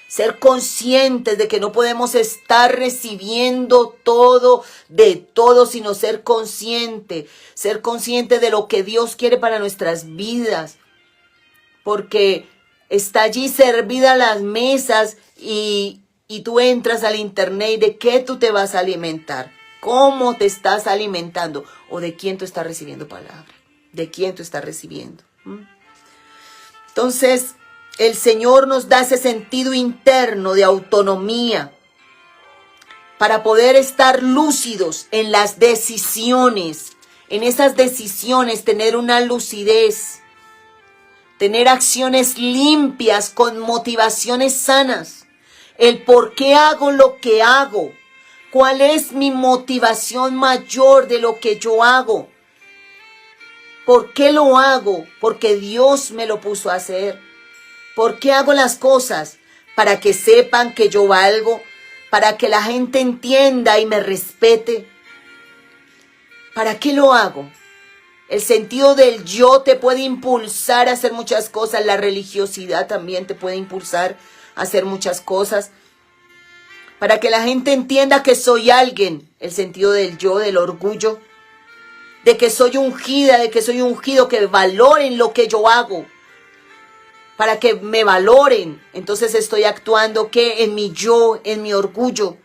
A: Ser conscientes de que no podemos estar recibiendo todo de todo, sino ser consciente de lo que Dios quiere para nuestras vidas. Porque está allí servida las mesas y tú entras al internet y de qué tú te vas a alimentar, cómo te estás alimentando o de quién tú estás recibiendo palabra, de quién tú estás recibiendo. Entonces, el Señor nos da ese sentido interno de autonomía para poder estar lúcidos en las decisiones, en esas decisiones tener una lucidez, tener acciones limpias con motivaciones sanas, el por qué hago lo que hago, cuál es mi motivación mayor de lo que yo hago, por qué lo hago, porque Dios me lo puso a hacer. ¿Por qué hago las cosas? Para que sepan que yo valgo, para que la gente entienda y me respete. ¿Para qué lo hago? El sentido del yo te puede impulsar a hacer muchas cosas. La religiosidad también te puede impulsar a hacer muchas cosas. Para que la gente entienda que soy alguien. El sentido del yo, del orgullo. De que soy ungida, de que soy ungido. Que valoren lo que yo hago. Para que me valoren. Entonces estoy actuando ¿qué? En mi yo, en mi orgullo.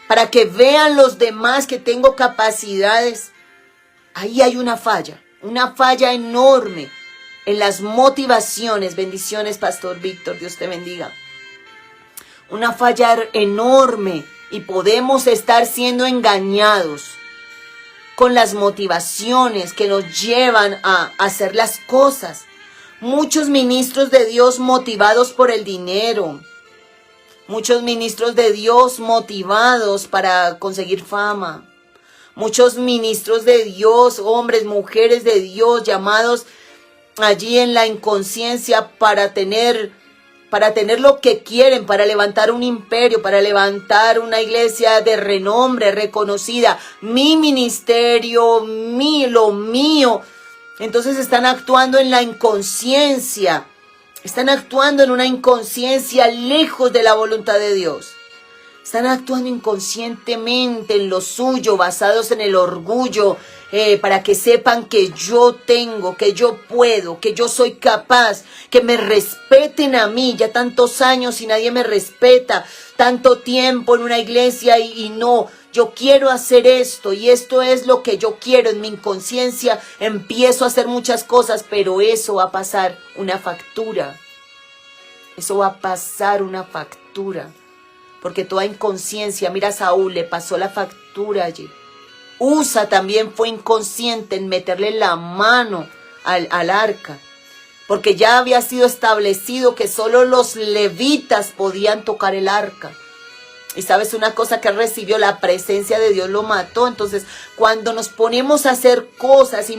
A: Para que vean los demás que tengo capacidades. Ahí hay una falla enorme en las motivaciones. Bendiciones, Pastor Víctor, Dios te bendiga. Una falla enorme y podemos estar siendo engañados con las motivaciones que nos llevan a hacer las cosas. Muchos ministros de Dios motivados por el dinero. Muchos ministros de Dios motivados para conseguir fama. Muchos ministros de Dios, hombres, mujeres de Dios, llamados allí en la inconsciencia para tener lo que quieren, para levantar un imperio, para levantar una iglesia de renombre, reconocida. Mi ministerio, lo mío. Entonces están actuando en la inconsciencia. Están actuando en una inconsciencia lejos de la voluntad de Dios. Están actuando inconscientemente en lo suyo, basados en el orgullo, para que sepan que yo tengo, que yo puedo, que yo soy capaz, que me respeten a mí. Ya tantos años y nadie me respeta, tanto tiempo en una iglesia y no, yo quiero hacer esto y esto es lo que yo quiero. En mi inconsciencia empiezo a hacer muchas cosas, pero eso va a pasar una factura. Eso va a pasar una factura. Porque toda inconsciencia, mira a Saúl, le pasó la factura allí. Usa también fue inconsciente en meterle la mano al arca. Porque ya había sido establecido que solo los levitas podían tocar el arca. Y sabes una cosa, que recibió la presencia de Dios, lo mató. Entonces, cuando nos ponemos a hacer cosas y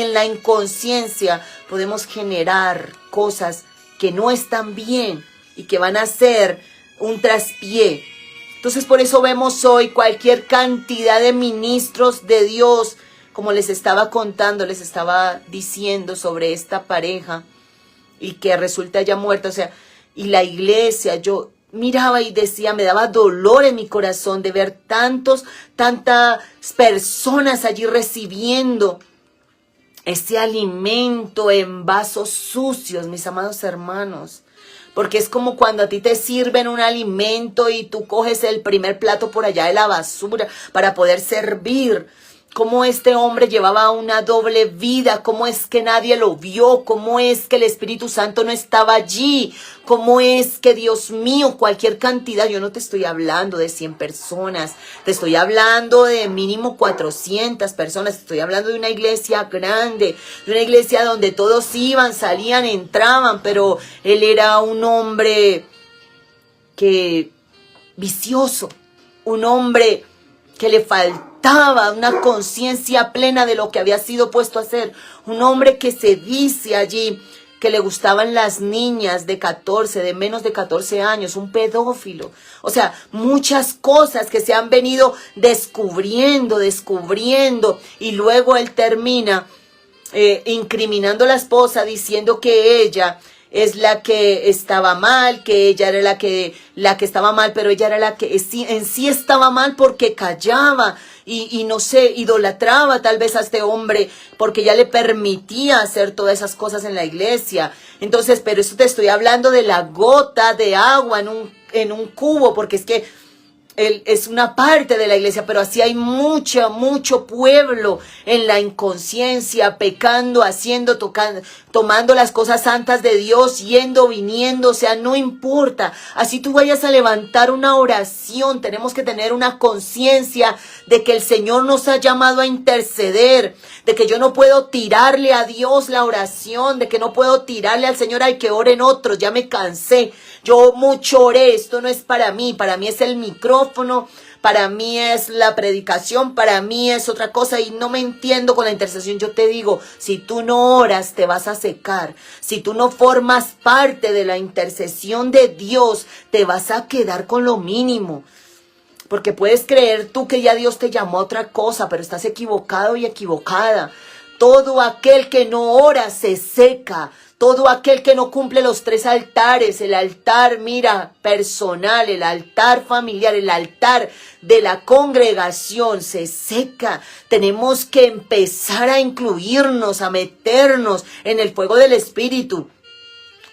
A: en la inconsciencia, podemos generar cosas que no están bien y que van a ser un traspié. Entonces por eso vemos hoy cualquier cantidad de ministros de Dios, como les estaba contando, les estaba diciendo sobre esta pareja y que resulta ya muerta. O sea, y la iglesia, yo miraba y decía, me daba dolor en mi corazón de ver tantas personas allí recibiendo ese alimento en vasos sucios, mis amados hermanos. Porque es como cuando a ti te sirven un alimento y tú coges el primer plato por allá de la basura para poder servir. Cómo este hombre llevaba una doble vida, cómo es que nadie lo vio, cómo es que el Espíritu Santo no estaba allí, cómo es que, Dios mío, cualquier cantidad. Yo no te estoy hablando de 100 personas, te estoy hablando de mínimo 400 personas, te estoy hablando de una iglesia grande, de una iglesia donde todos iban, salían, entraban, pero él era un hombre vicioso, un hombre que le faltaba una conciencia plena de lo que había sido puesto a hacer. Un hombre que se dice allí que le gustaban las niñas de menos de 14 años, un pedófilo. O sea, muchas cosas que se han venido descubriendo, y luego él termina incriminando a la esposa, diciendo que ella es la que estaba mal, que ella era la que estaba mal, pero ella era la que en sí estaba mal porque callaba y no sé, idolatraba tal vez a este hombre porque ya le permitía hacer todas esas cosas en la iglesia. Entonces, pero eso te estoy hablando de la gota de agua en un cubo, porque es que él es una parte de la iglesia, pero así hay mucho pueblo en la inconsciencia, pecando, haciendo, tocando, tomando las cosas santas de Dios, yendo, viniendo. O sea, no importa. Así tú vayas a levantar una oración, tenemos que tener una conciencia de que el Señor nos ha llamado a interceder, de que yo no puedo tirarle a Dios la oración, de que no puedo tirarle al Señor, ay, que oren otros, ya me cansé. Yo mucho oré, esto no es para mí es el micrófono, para mí es la predicación, para mí es otra cosa y no me entiendo con la intercesión. Yo te digo, si tú no oras te vas a secar, si tú no formas parte de la intercesión de Dios te vas a quedar con lo mínimo. Porque puedes creer tú que ya Dios te llamó a otra cosa, pero estás equivocado y equivocada. Todo aquel que no ora se seca. Todo aquel que no cumple los 3 altares, el altar, mira, personal, el altar familiar, el altar de la congregación, se seca. Tenemos que empezar a incluirnos, a meternos en el fuego del Espíritu.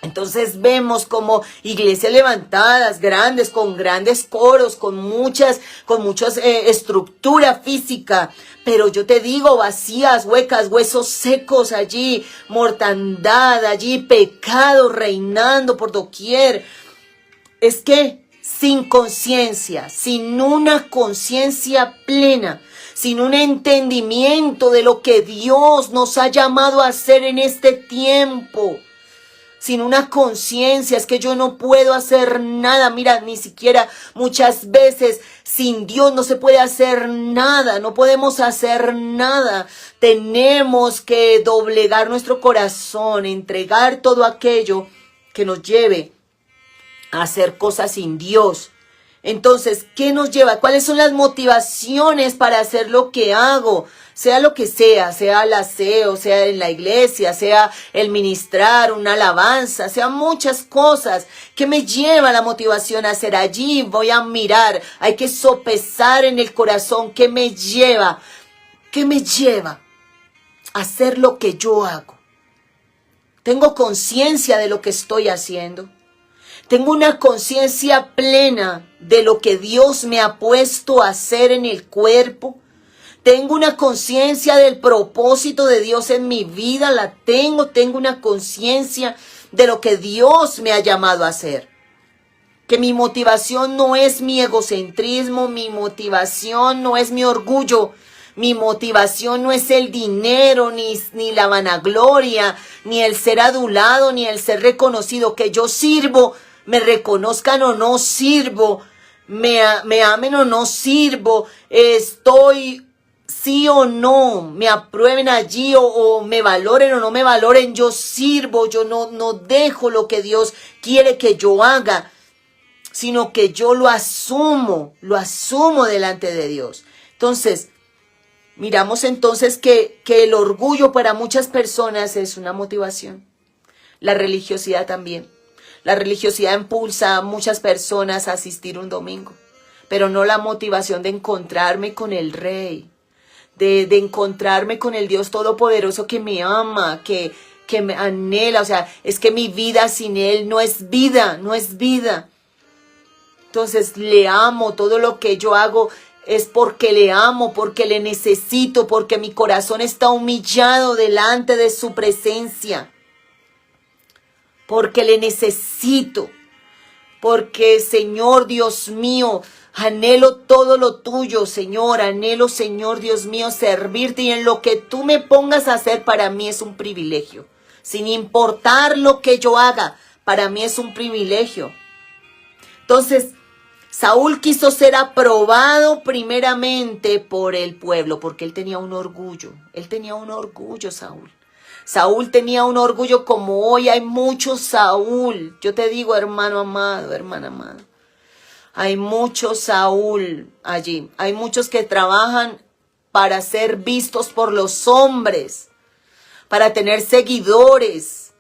A: Entonces vemos como iglesias levantadas, grandes, con grandes coros, con muchas estructura física. Pero yo te digo, vacías, huecas, huesos secos allí, mortandad allí, pecado reinando por doquier. Es que sin conciencia, sin una conciencia plena, sin un entendimiento de lo que Dios nos ha llamado a hacer en este tiempo, sin una conciencia, es que yo no puedo hacer nada. Mira, ni siquiera muchas veces sin Dios no se puede hacer nada, no podemos hacer nada. Tenemos que doblegar nuestro corazón, entregar todo aquello que nos lleve a hacer cosas sin Dios. Entonces, ¿qué nos lleva? ¿Cuáles son las motivaciones para hacer lo que hago? Sea lo que sea el aseo, sea en la iglesia, sea el ministrar, una alabanza, sea muchas cosas. ¿Qué me lleva la motivación a hacer allí? Voy a mirar, hay que sopesar en el corazón. ¿Qué me lleva? ¿Qué me lleva a hacer lo que yo hago? ¿Tengo conciencia de lo que estoy haciendo? Tengo una conciencia plena de lo que Dios me ha puesto a hacer en el cuerpo. Tengo una conciencia del propósito de Dios en mi vida. Tengo una conciencia de lo que Dios me ha llamado a hacer. Que mi motivación no es mi egocentrismo, mi motivación no es mi orgullo. Mi motivación no es el dinero, ni la vanagloria, ni el ser adulado, ni el ser reconocido. Que yo sirvo, me reconozcan o no sirvo, me amen o no sirvo, estoy sí o no, me aprueben allí o me valoren o no me valoren, yo sirvo, yo no dejo lo que Dios quiere que yo haga, sino que yo lo asumo delante de Dios. Entonces, miramos entonces que el orgullo para muchas personas es una motivación, la religiosidad también. La religiosidad impulsa a muchas personas a asistir un domingo, pero no la motivación de encontrarme con el Rey, de encontrarme con el Dios Todopoderoso que me ama, que me anhela. O sea, es que mi vida sin Él no es vida, no es vida. Entonces le amo, todo lo que yo hago es porque le amo, porque le necesito, porque mi corazón está humillado delante de su presencia. Porque le necesito, porque Señor Dios mío, anhelo todo lo tuyo, Señor, anhelo, Señor Dios mío, servirte, y en lo que tú me pongas a hacer para mí es un privilegio, sin importar lo que yo haga, para mí es un privilegio. Entonces, Saúl quiso ser aprobado primeramente por el pueblo, porque él tenía un orgullo, Saúl. Saúl tenía un orgullo como hoy hay muchos Saúl. Yo te digo, hermano amado, hermana amada. Hay muchos Saúl allí. Hay muchos que trabajan para ser vistos por los hombres, para tener seguidores,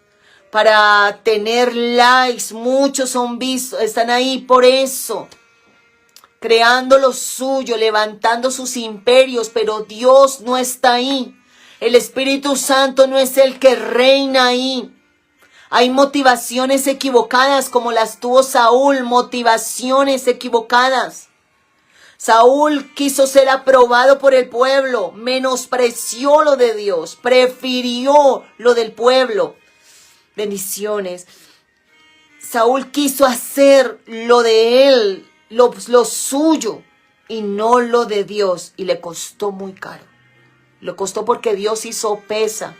A: para tener likes. Muchos son vistos, están ahí por eso, creando lo suyo, levantando sus imperios, pero Dios no está ahí. El Espíritu Santo no es el que reina ahí. Hay motivaciones equivocadas como las tuvo Saúl, motivaciones equivocadas. Saúl quiso ser aprobado por el pueblo, menospreció lo de Dios, prefirió lo del pueblo. Bendiciones. Saúl quiso hacer lo de él, lo suyo, y no lo de Dios, y le costó muy caro. Lo costó porque Dios sí sopesa.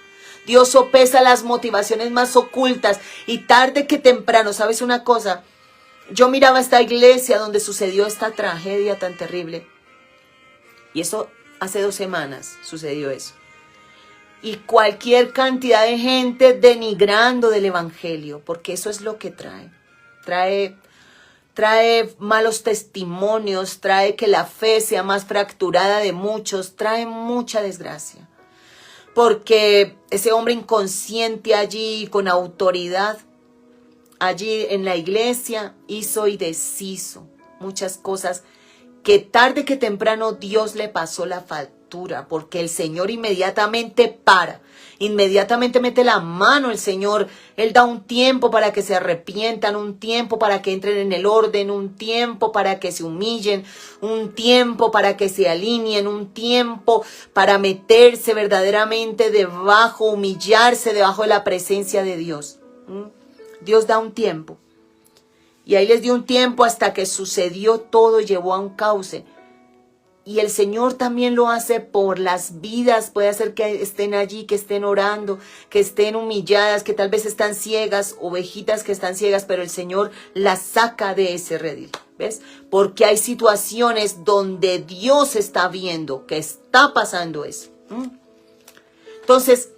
A: Dios sopesa las motivaciones más ocultas, y tarde que temprano, ¿sabes una cosa? Yo miraba esta iglesia donde sucedió esta tragedia tan terrible. Y eso hace 2 semanas sucedió eso. Y cualquier cantidad de gente denigrando del evangelio, porque eso es lo que trae. Trae malos testimonios, trae que la fe sea más fracturada de muchos, trae mucha desgracia. porque ese hombre inconsciente allí con autoridad, allí en la iglesia, hizo y deshizo muchas cosas que tarde que temprano Dios le pasó la factura, porque el Señor inmediatamente inmediatamente mete la mano el Señor. Él da un tiempo para que se arrepientan, un tiempo para que entren en el orden, un tiempo para que se humillen, un tiempo para que se alineen, un tiempo para meterse verdaderamente debajo, humillarse debajo de la presencia de Dios. Dios da un tiempo. Y ahí les dio un tiempo hasta que sucedió todo y llevó a un cauce. Y el Señor también lo hace por las vidas. Puede hacer que estén allí, que estén orando, que estén humilladas, que tal vez están ciegas, ovejitas que están ciegas, pero el Señor las saca de ese redil. ¿Ves? Porque hay situaciones donde Dios está viendo que está pasando eso. Entonces,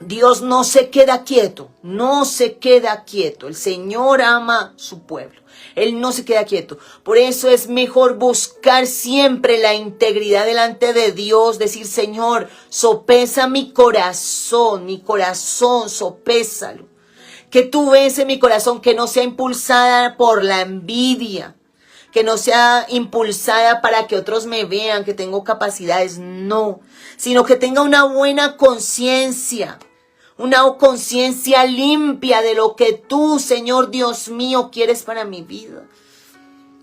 A: Dios no se queda quieto, no se queda quieto. El Señor ama su pueblo. Él no se queda quieto. Por eso es mejor buscar siempre la integridad delante de Dios. Decir, Señor, sopesa mi corazón, sopésalo. Que tú ves en mi corazón que no sea impulsada por la envidia, que no sea impulsada para que otros me vean, que tengo capacidades, no. Sino que tenga una buena conciencia. Una conciencia limpia de lo que tú, Señor Dios mío, quieres para mi vida.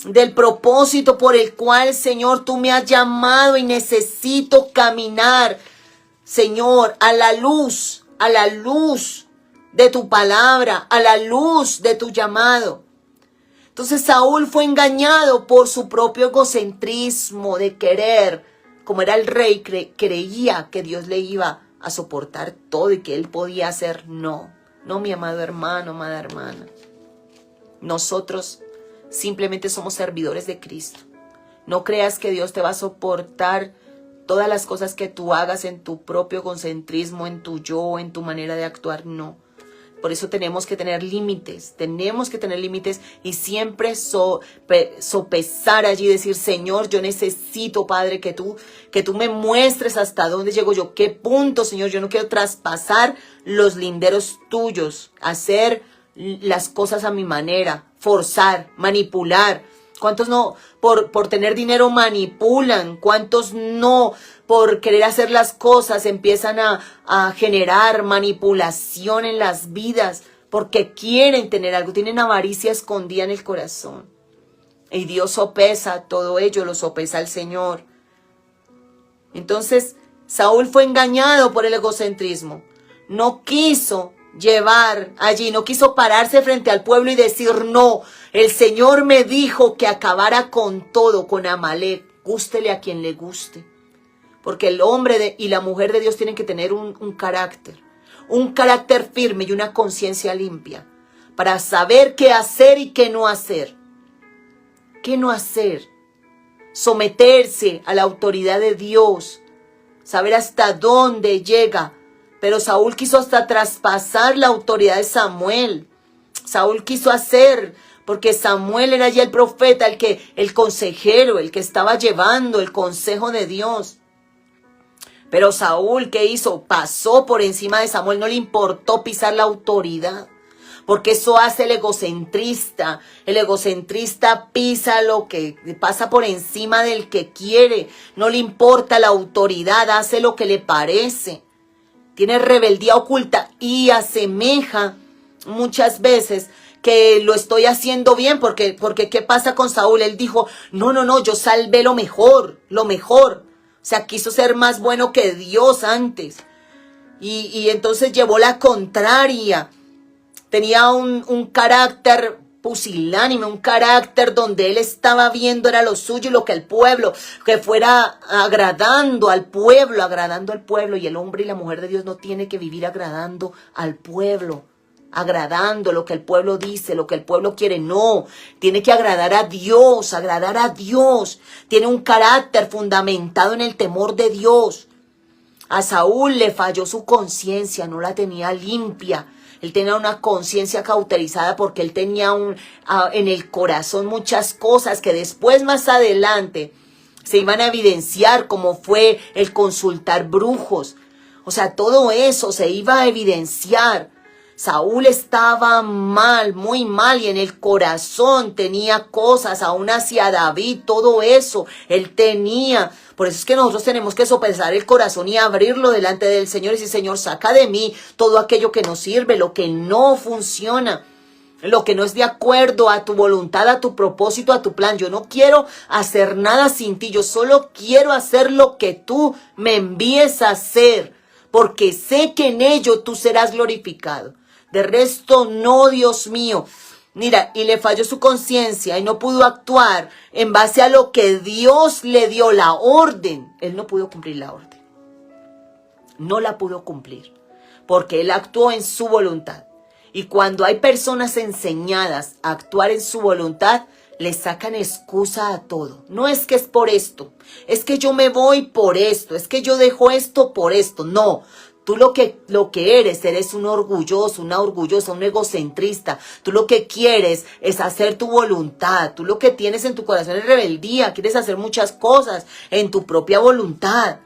A: Del propósito por el cual, Señor, tú me has llamado y necesito caminar, Señor, a la luz de tu palabra, a la luz de tu llamado. Entonces Saúl fue engañado por su propio egocentrismo de querer, como era el rey, creía que Dios le iba a soportar todo y que él podía hacer. No, mi amado hermano, amada hermana. Nosotros simplemente somos servidores de Cristo. No creas que Dios te va a soportar todas las cosas que tú hagas en tu propio egocentrismo, en tu yo, en tu manera de actuar. No. Por eso tenemos que tener límites, y siempre sopesar allí, decir, Señor, yo necesito, Padre, que tú me muestres hasta dónde llego yo, qué punto, Señor, yo no quiero traspasar los linderos tuyos, hacer las cosas a mi manera, forzar, manipular. ¿Cuántos no por tener dinero manipulan? ¿Cuántos no por querer hacer las cosas empiezan a generar manipulación en las vidas? Porque quieren tener algo, tienen avaricia escondida en el corazón. Y Dios sopesa todo ello, lo sopesa el Señor. Entonces, Saúl fue engañado por el egocentrismo. No quiso llevar allí, no quiso pararse frente al pueblo y decir, no, el Señor me dijo que acabara con todo, con Amalek, gústele a quien le guste. Porque el hombre y la mujer de Dios tienen que tener un carácter firme y una conciencia limpia, para saber qué hacer y qué no hacer. ¿Qué no hacer? Someterse a la autoridad de Dios, saber hasta dónde llega. Pero Saúl quiso hasta traspasar la autoridad de Samuel. Saúl quiso hacer, porque Samuel era ya el profeta, el consejero, el que estaba llevando el consejo de Dios. Pero Saúl, ¿qué hizo? Pasó por encima de Samuel, no le importó pisar la autoridad. Porque eso hace el egocentrista. El egocentrista pisa lo que pasa por encima del que quiere. No le importa la autoridad, hace lo que le parece. Tiene rebeldía oculta y asemeja muchas veces que lo estoy haciendo bien, porque ¿qué pasa con Saúl? Él dijo, no, yo salvé lo mejor. O sea, quiso ser más bueno que Dios antes. Y entonces llevó la contraria. Tenía un carácter pusilánime, un carácter donde él estaba viendo era lo suyo y lo que el pueblo, que fuera agradando al pueblo, y el hombre y la mujer de Dios no tiene que vivir agradando al pueblo, agradando lo que el pueblo dice, lo que el pueblo quiere, no, tiene que agradar a Dios, tiene un carácter fundamentado en el temor de Dios. A Saúl le falló su conciencia, no la tenía limpia. Él tenía una conciencia cauterizada porque él tenía en el corazón muchas cosas que después, más adelante, se iban a evidenciar, como fue el consultar brujos. O sea, todo eso se iba a evidenciar. Saúl estaba mal, muy mal, y en el corazón tenía cosas, aún hacia David, todo eso, él tenía. Por eso es que nosotros tenemos que sopesar el corazón y abrirlo delante del Señor y decir, Señor, saca de mí todo aquello que no sirve, lo que no funciona, lo que no es de acuerdo a tu voluntad, a tu propósito, a tu plan. Yo no quiero hacer nada sin ti, yo solo quiero hacer lo que tú me envíes a hacer, porque sé que en ello tú serás glorificado. De resto, no, Dios mío. Mira, y le falló su conciencia y no pudo actuar en base a lo que Dios le dio la orden. Él no pudo cumplir la orden. No la pudo cumplir, porque él actuó en su voluntad. Y cuando hay personas enseñadas a actuar en su voluntad, le sacan excusa a todo. No es que es por esto, es que yo me voy por esto, es que yo dejo esto por esto. No. Tú lo que eres un orgulloso, una orgullosa, un egocentrista. Tú lo que quieres es hacer tu voluntad. Tú lo que tienes en tu corazón es rebeldía. Quieres hacer muchas cosas en tu propia voluntad.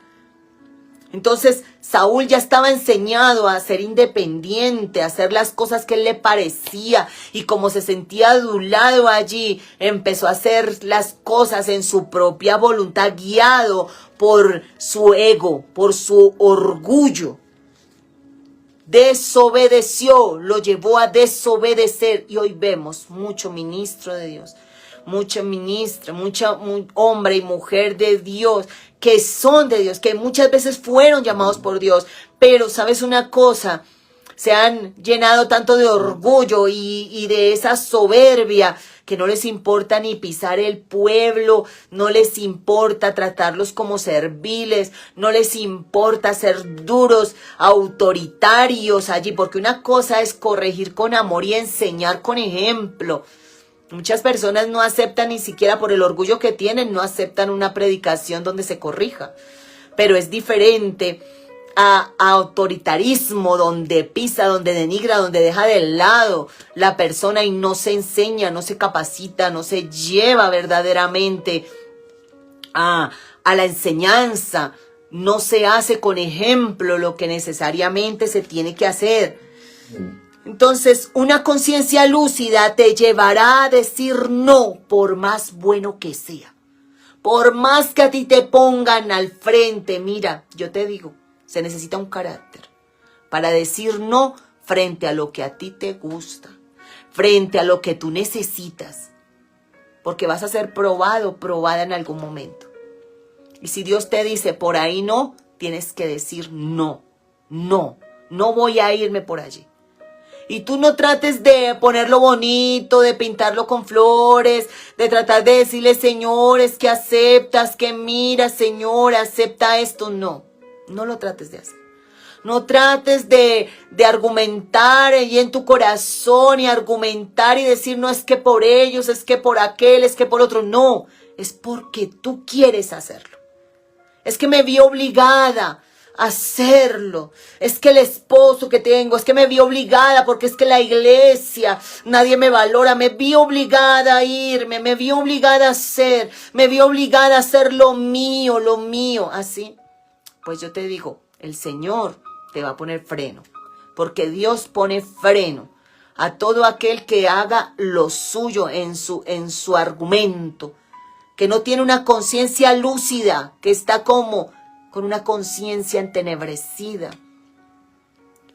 A: Entonces, Saúl ya estaba enseñado a ser independiente, a hacer las cosas que él le parecía. Y como se sentía adulado allí, empezó a hacer las cosas en su propia voluntad, guiado por su ego, por su orgullo. Desobedeció, lo llevó a desobedecer. Y hoy vemos mucho ministro de Dios, mucha ministra, mucha hombre y mujer de Dios, que son de Dios, que muchas veces fueron llamados por Dios, pero ¿sabes una cosa? Se han llenado tanto de orgullo y de esa soberbia que no les importa ni pisar el pueblo, no les importa tratarlos como serviles, no les importa ser duros, autoritarios allí, porque una cosa es corregir con amor y enseñar con ejemplo. Muchas personas no aceptan, ni siquiera por el orgullo que tienen, no aceptan una predicación donde se corrija. Pero es diferente a autoritarismo, donde pisa, donde denigra, donde deja de lado la persona y no se enseña, no se capacita, no se lleva verdaderamente a la enseñanza. No se hace con ejemplo lo que necesariamente se tiene que hacer. Entonces, una conciencia lúcida te llevará a decir no, por más bueno que sea. Por más que a ti te pongan al frente, mira, yo te digo, se necesita un carácter para decir no frente a lo que a ti te gusta, frente a lo que tú necesitas, porque vas a ser probado, probada en algún momento. Y si Dios te dice por ahí no, tienes que decir no, no voy a irme por allí. Y tú no trates de ponerlo bonito, de pintarlo con flores, de tratar de decirle, Señor, es que aceptas, que mira, Señor, acepta esto. No lo trates de hacer. No trates de argumentar ahí en tu corazón y argumentar y decir, no es que por ellos, es que por aquel, es que por otro. No, es porque tú quieres hacerlo. Es que me vi obligada hacerlo, es que el esposo que tengo, es que me vi obligada porque es que la iglesia, nadie me valora, me vi obligada a irme, me vi obligada a hacer, me vi obligada a hacer lo mío, así. Pues yo te digo, el Señor te va a poner freno, porque Dios pone freno a todo aquel que haga lo suyo en su argumento, que no tiene una conciencia lúcida, que está como con una conciencia entenebrecida.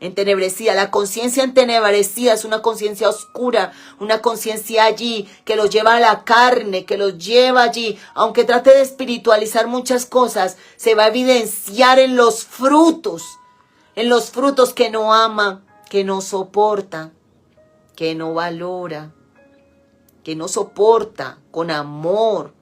A: La conciencia entenebrecida es una conciencia oscura, una conciencia allí que los lleva a la carne, que los lleva allí. Aunque trate de espiritualizar muchas cosas, se va a evidenciar en los frutos que no ama, que no soporta, que no valora, que no soporta con amor,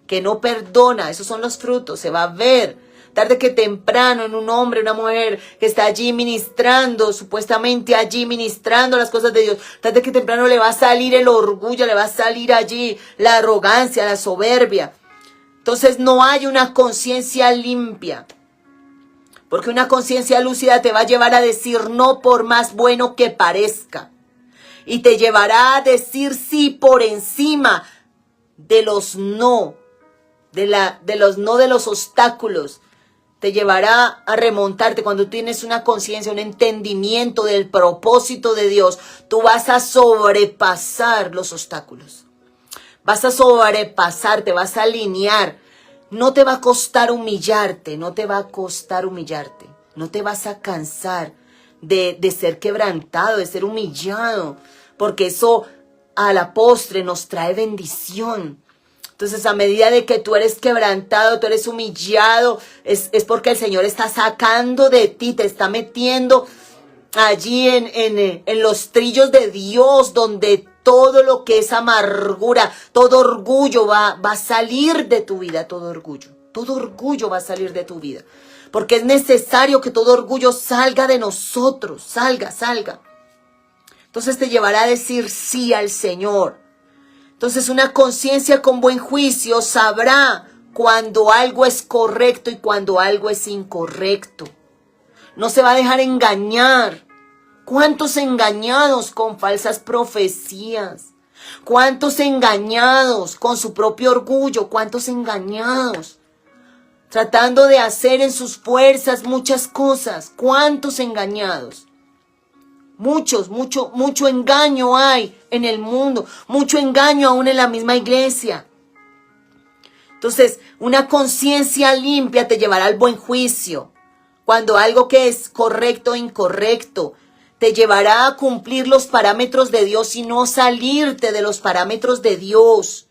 A: que no perdona. Esos son los frutos, se va a ver tarde que temprano en un hombre, una mujer que está allí ministrando, supuestamente allí ministrando las cosas de Dios. Tarde que temprano le va a salir el orgullo, le va a salir allí la arrogancia, la soberbia. Entonces no hay una conciencia limpia, porque una conciencia lúcida te va a llevar a decir no por más bueno que parezca, y te llevará a decir sí por encima de los no, de los obstáculos. te llevará a remontarte. Cuando tienes una conciencia, un entendimiento del propósito de Dios, tú vas a sobrepasar los obstáculos. Vas a sobrepasar, te vas a alinear. No te va a costar humillarte, no te va a costar humillarte. No te vas a cansar de ser quebrantado, de ser humillado, porque eso a la postre nos trae bendición. Entonces, a medida de que tú eres quebrantado, tú eres humillado, es porque el Señor está sacando de ti, te está metiendo allí en los trillos de Dios, donde todo lo que es amargura, todo orgullo va a salir de tu vida, todo orgullo va a salir de tu vida. Porque es necesario que todo orgullo salga de nosotros, salga. Entonces te llevará a decir sí al Señor. Entonces una conciencia con buen juicio sabrá cuando algo es correcto y cuando algo es incorrecto. No se va a dejar engañar. ¿Cuántos engañados con falsas profecías? ¿Cuántos engañados con su propio orgullo? ¿Cuántos engañados? Tratando de hacer en sus fuerzas muchas cosas. ¿Cuántos engañados? Mucho engaño hay en el mundo. Mucho engaño aún en la misma iglesia. Entonces, una conciencia limpia te llevará al buen juicio. Cuando algo que es correcto o incorrecto, te llevará a cumplir los parámetros de Dios y no salirte de los parámetros de Dios.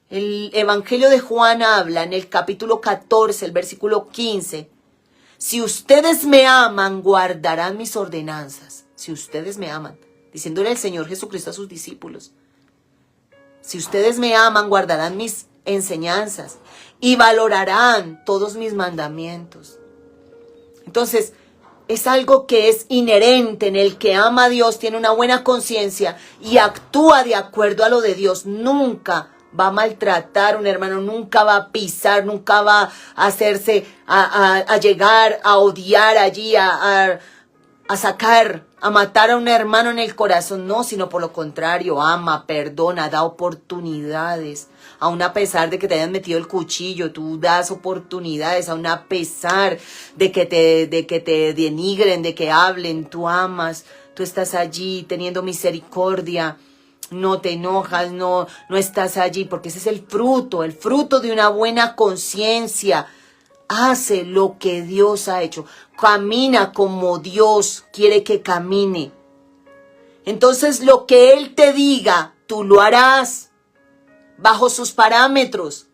A: El Evangelio de Juan habla en el capítulo 14, el versículo 15. Si ustedes me aman, guardarán mis ordenanzas. Si ustedes me aman, diciéndole el Señor Jesucristo a sus discípulos. Si ustedes me aman, guardarán mis enseñanzas y valorarán todos mis mandamientos. Entonces, es algo que es inherente en el que ama a Dios, tiene una buena conciencia y actúa de acuerdo a lo de Dios. Nunca va a maltratar a un hermano, nunca va a pisar, nunca va a hacerse, a llegar a odiar allí, a sacar, a matar a un hermano en el corazón. No, sino por lo contrario, ama, perdona, da oportunidades. Aún a pesar de que te hayan metido el cuchillo, tú das oportunidades. Aún a pesar de que te denigren, de que hablen, tú amas. Tú estás allí teniendo misericordia. No te enojas, no estás allí, porque ese es el fruto de una buena conciencia. Hace lo que Dios ha hecho. Camina como Dios quiere que camine. Entonces lo que Él te diga, tú lo harás bajo sus parámetros.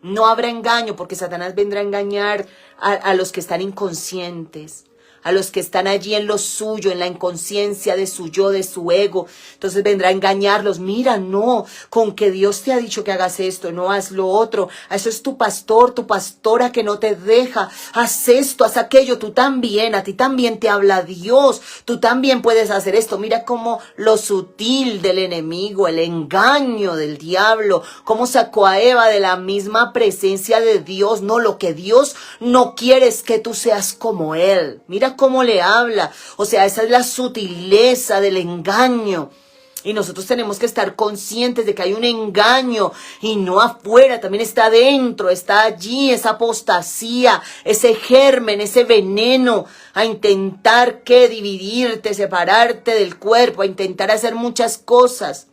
A: No habrá engaño, porque Satanás vendrá a engañar a los que están inconscientes. A los que están allí en lo suyo, en la inconsciencia de su yo, de su ego. Entonces vendrá a engañarlos. Mira, no, con que Dios te ha dicho que hagas esto, no haz lo otro. Eso es tu pastor, tu pastora que no te deja. Haz esto, haz aquello. Tú también, a ti también te habla Dios. Tú también puedes hacer esto. Mira cómo lo sutil del enemigo, el engaño del diablo, cómo sacó a Eva de la misma presencia de Dios. No, lo que Dios no quiere es que tú seas como Él. Mira cómo le habla. O sea, esa es la sutileza del engaño. Y nosotros tenemos que estar conscientes de que hay un engaño y no afuera, también está adentro, está allí esa apostasía, ese germen, ese veneno a intentar que dividirte, separarte del cuerpo, a intentar hacer muchas cosas.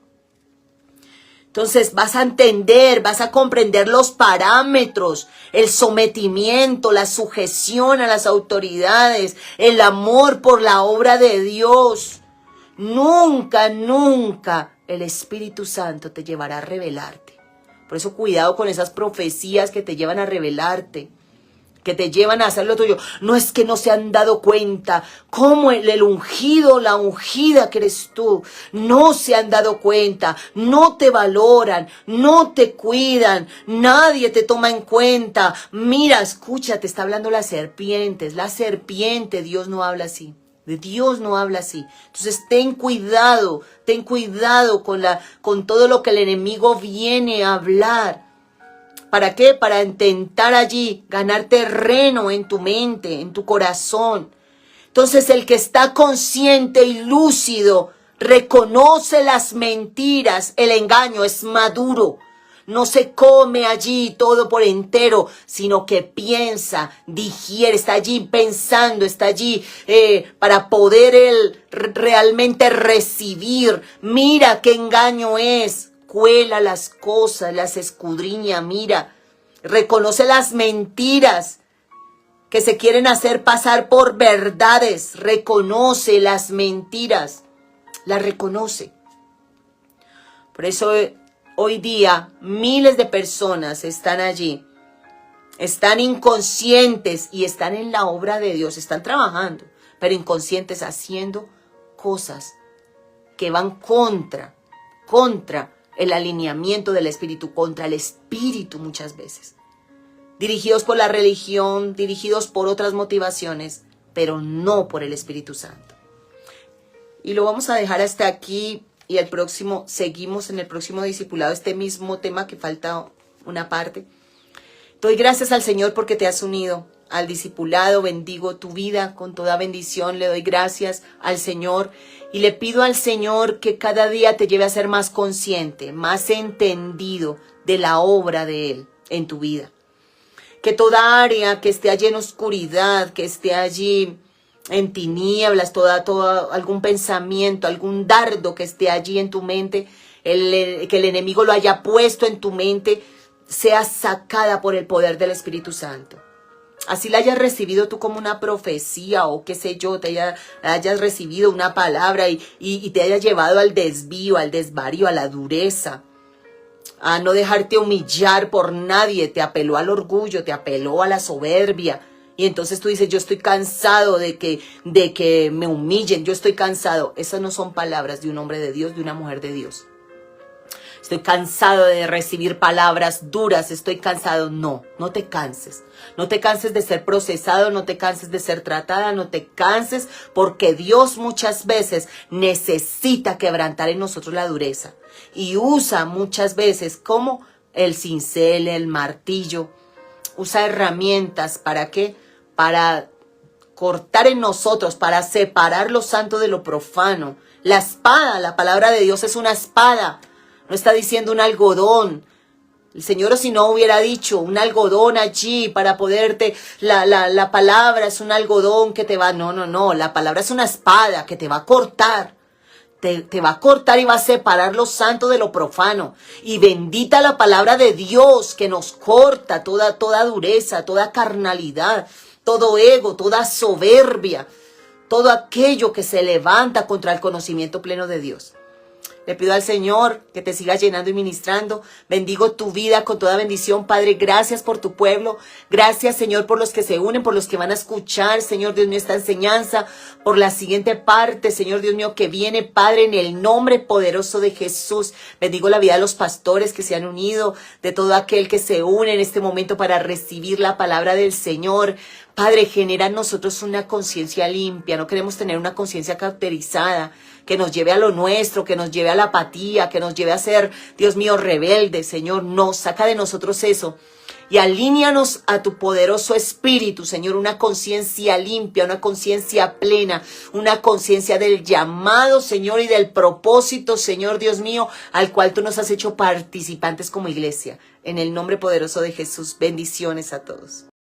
A: Entonces vas a entender, vas a comprender los parámetros, el sometimiento, la sujeción a las autoridades, el amor por la obra de Dios. Nunca el Espíritu Santo te llevará a rebelarte. Por eso cuidado con esas profecías que te llevan a rebelarte, que te llevan a hacer lo tuyo. No es que no se han dado cuenta cómo el ungido, la ungida que eres tú, no se han dado cuenta, no te valoran, no te cuidan, nadie te toma en cuenta. Mira, escucha, te está hablando la serpiente, es la serpiente, Dios no habla así. De Dios no habla así. Entonces ten cuidado con todo lo que el enemigo viene a hablar. ¿Para qué? Para intentar allí ganar terreno en tu mente, en tu corazón. Entonces el que está consciente y lúcido reconoce las mentiras, el engaño, es maduro. no se come allí todo por entero, sino que piensa, digiere, está allí pensando, está allí para poder él realmente recibir. Mira qué engaño es, cuela las cosas, las escudriña, mira, reconoce las mentiras que se quieren hacer pasar por verdades, reconoce las mentiras, las reconoce. Por eso hoy día miles de personas están allí, están inconscientes y están en la obra de Dios, están trabajando, pero inconscientes haciendo cosas que van contra el alineamiento del Espíritu, contra el Espíritu muchas veces. Dirigidos por la religión, dirigidos por otras motivaciones, pero no por el Espíritu Santo. Y lo vamos a dejar hasta aquí y seguimos en el próximo discipulado este mismo tema que falta una parte. Doy gracias al Señor porque te has unido al discipulado, bendigo tu vida con toda bendición, le doy gracias al Señor y le pido al Señor que cada día te lleve a ser más consciente, más entendido de la obra de Él en tu vida. Que toda área que esté allí en oscuridad, que esté allí en tinieblas, algún pensamiento, algún dardo que esté allí en tu mente, que el enemigo lo haya puesto en tu mente, sea sacada por el poder del Espíritu Santo. Así la hayas recibido tú como una profecía o qué sé yo, hayas recibido una palabra y te haya llevado al desvío, al desvarío, a la dureza, a no dejarte humillar por nadie, te apeló al orgullo, te apeló a la soberbia. Y entonces tú dices, yo estoy cansado de que me humillen, yo estoy cansado. Esas no son palabras de un hombre de Dios, de una mujer de Dios. Estoy cansado de recibir palabras duras, estoy cansado. No te canses. No te canses de ser procesado, no te canses de ser tratada, no te canses porque Dios muchas veces necesita quebrantar en nosotros la dureza. Y usa muchas veces como el cincel, el martillo, usa herramientas, ¿para qué? Para cortar en nosotros, para separar lo santo de lo profano. La espada, la palabra de Dios es una espada. No está diciendo un algodón. El Señor, si no hubiera dicho un algodón allí para poderte, la palabra es un algodón que te va, no, la palabra es una espada que te va a cortar. Te va a cortar y va a separar lo santo de lo profano. Y bendita la palabra de Dios que nos corta toda dureza, toda carnalidad, todo ego, toda soberbia, todo aquello que se levanta contra el conocimiento pleno de Dios. Le pido al Señor que te siga llenando y ministrando. Bendigo tu vida con toda bendición, Padre. Gracias por tu pueblo. Gracias, Señor, por los que se unen, por los que van a escuchar, Señor Dios mío, esta enseñanza, por la siguiente parte, Señor Dios mío, que viene, Padre, en el nombre poderoso de Jesús. Bendigo la vida de los pastores que se han unido, de todo aquel que se une en este momento para recibir la palabra del Señor. Padre, genera en nosotros una conciencia limpia. No queremos tener una conciencia cauterizada que nos lleve a lo nuestro, que nos lleve a la apatía, que nos lleve a ser, Dios mío, rebeldes. Señor, no, saca de nosotros eso y alíñanos a tu poderoso espíritu, Señor, una conciencia limpia, una conciencia plena, una conciencia del llamado, Señor, y del propósito, Señor Dios mío, al cual tú nos has hecho participantes como iglesia. En el nombre poderoso de Jesús, bendiciones a todos.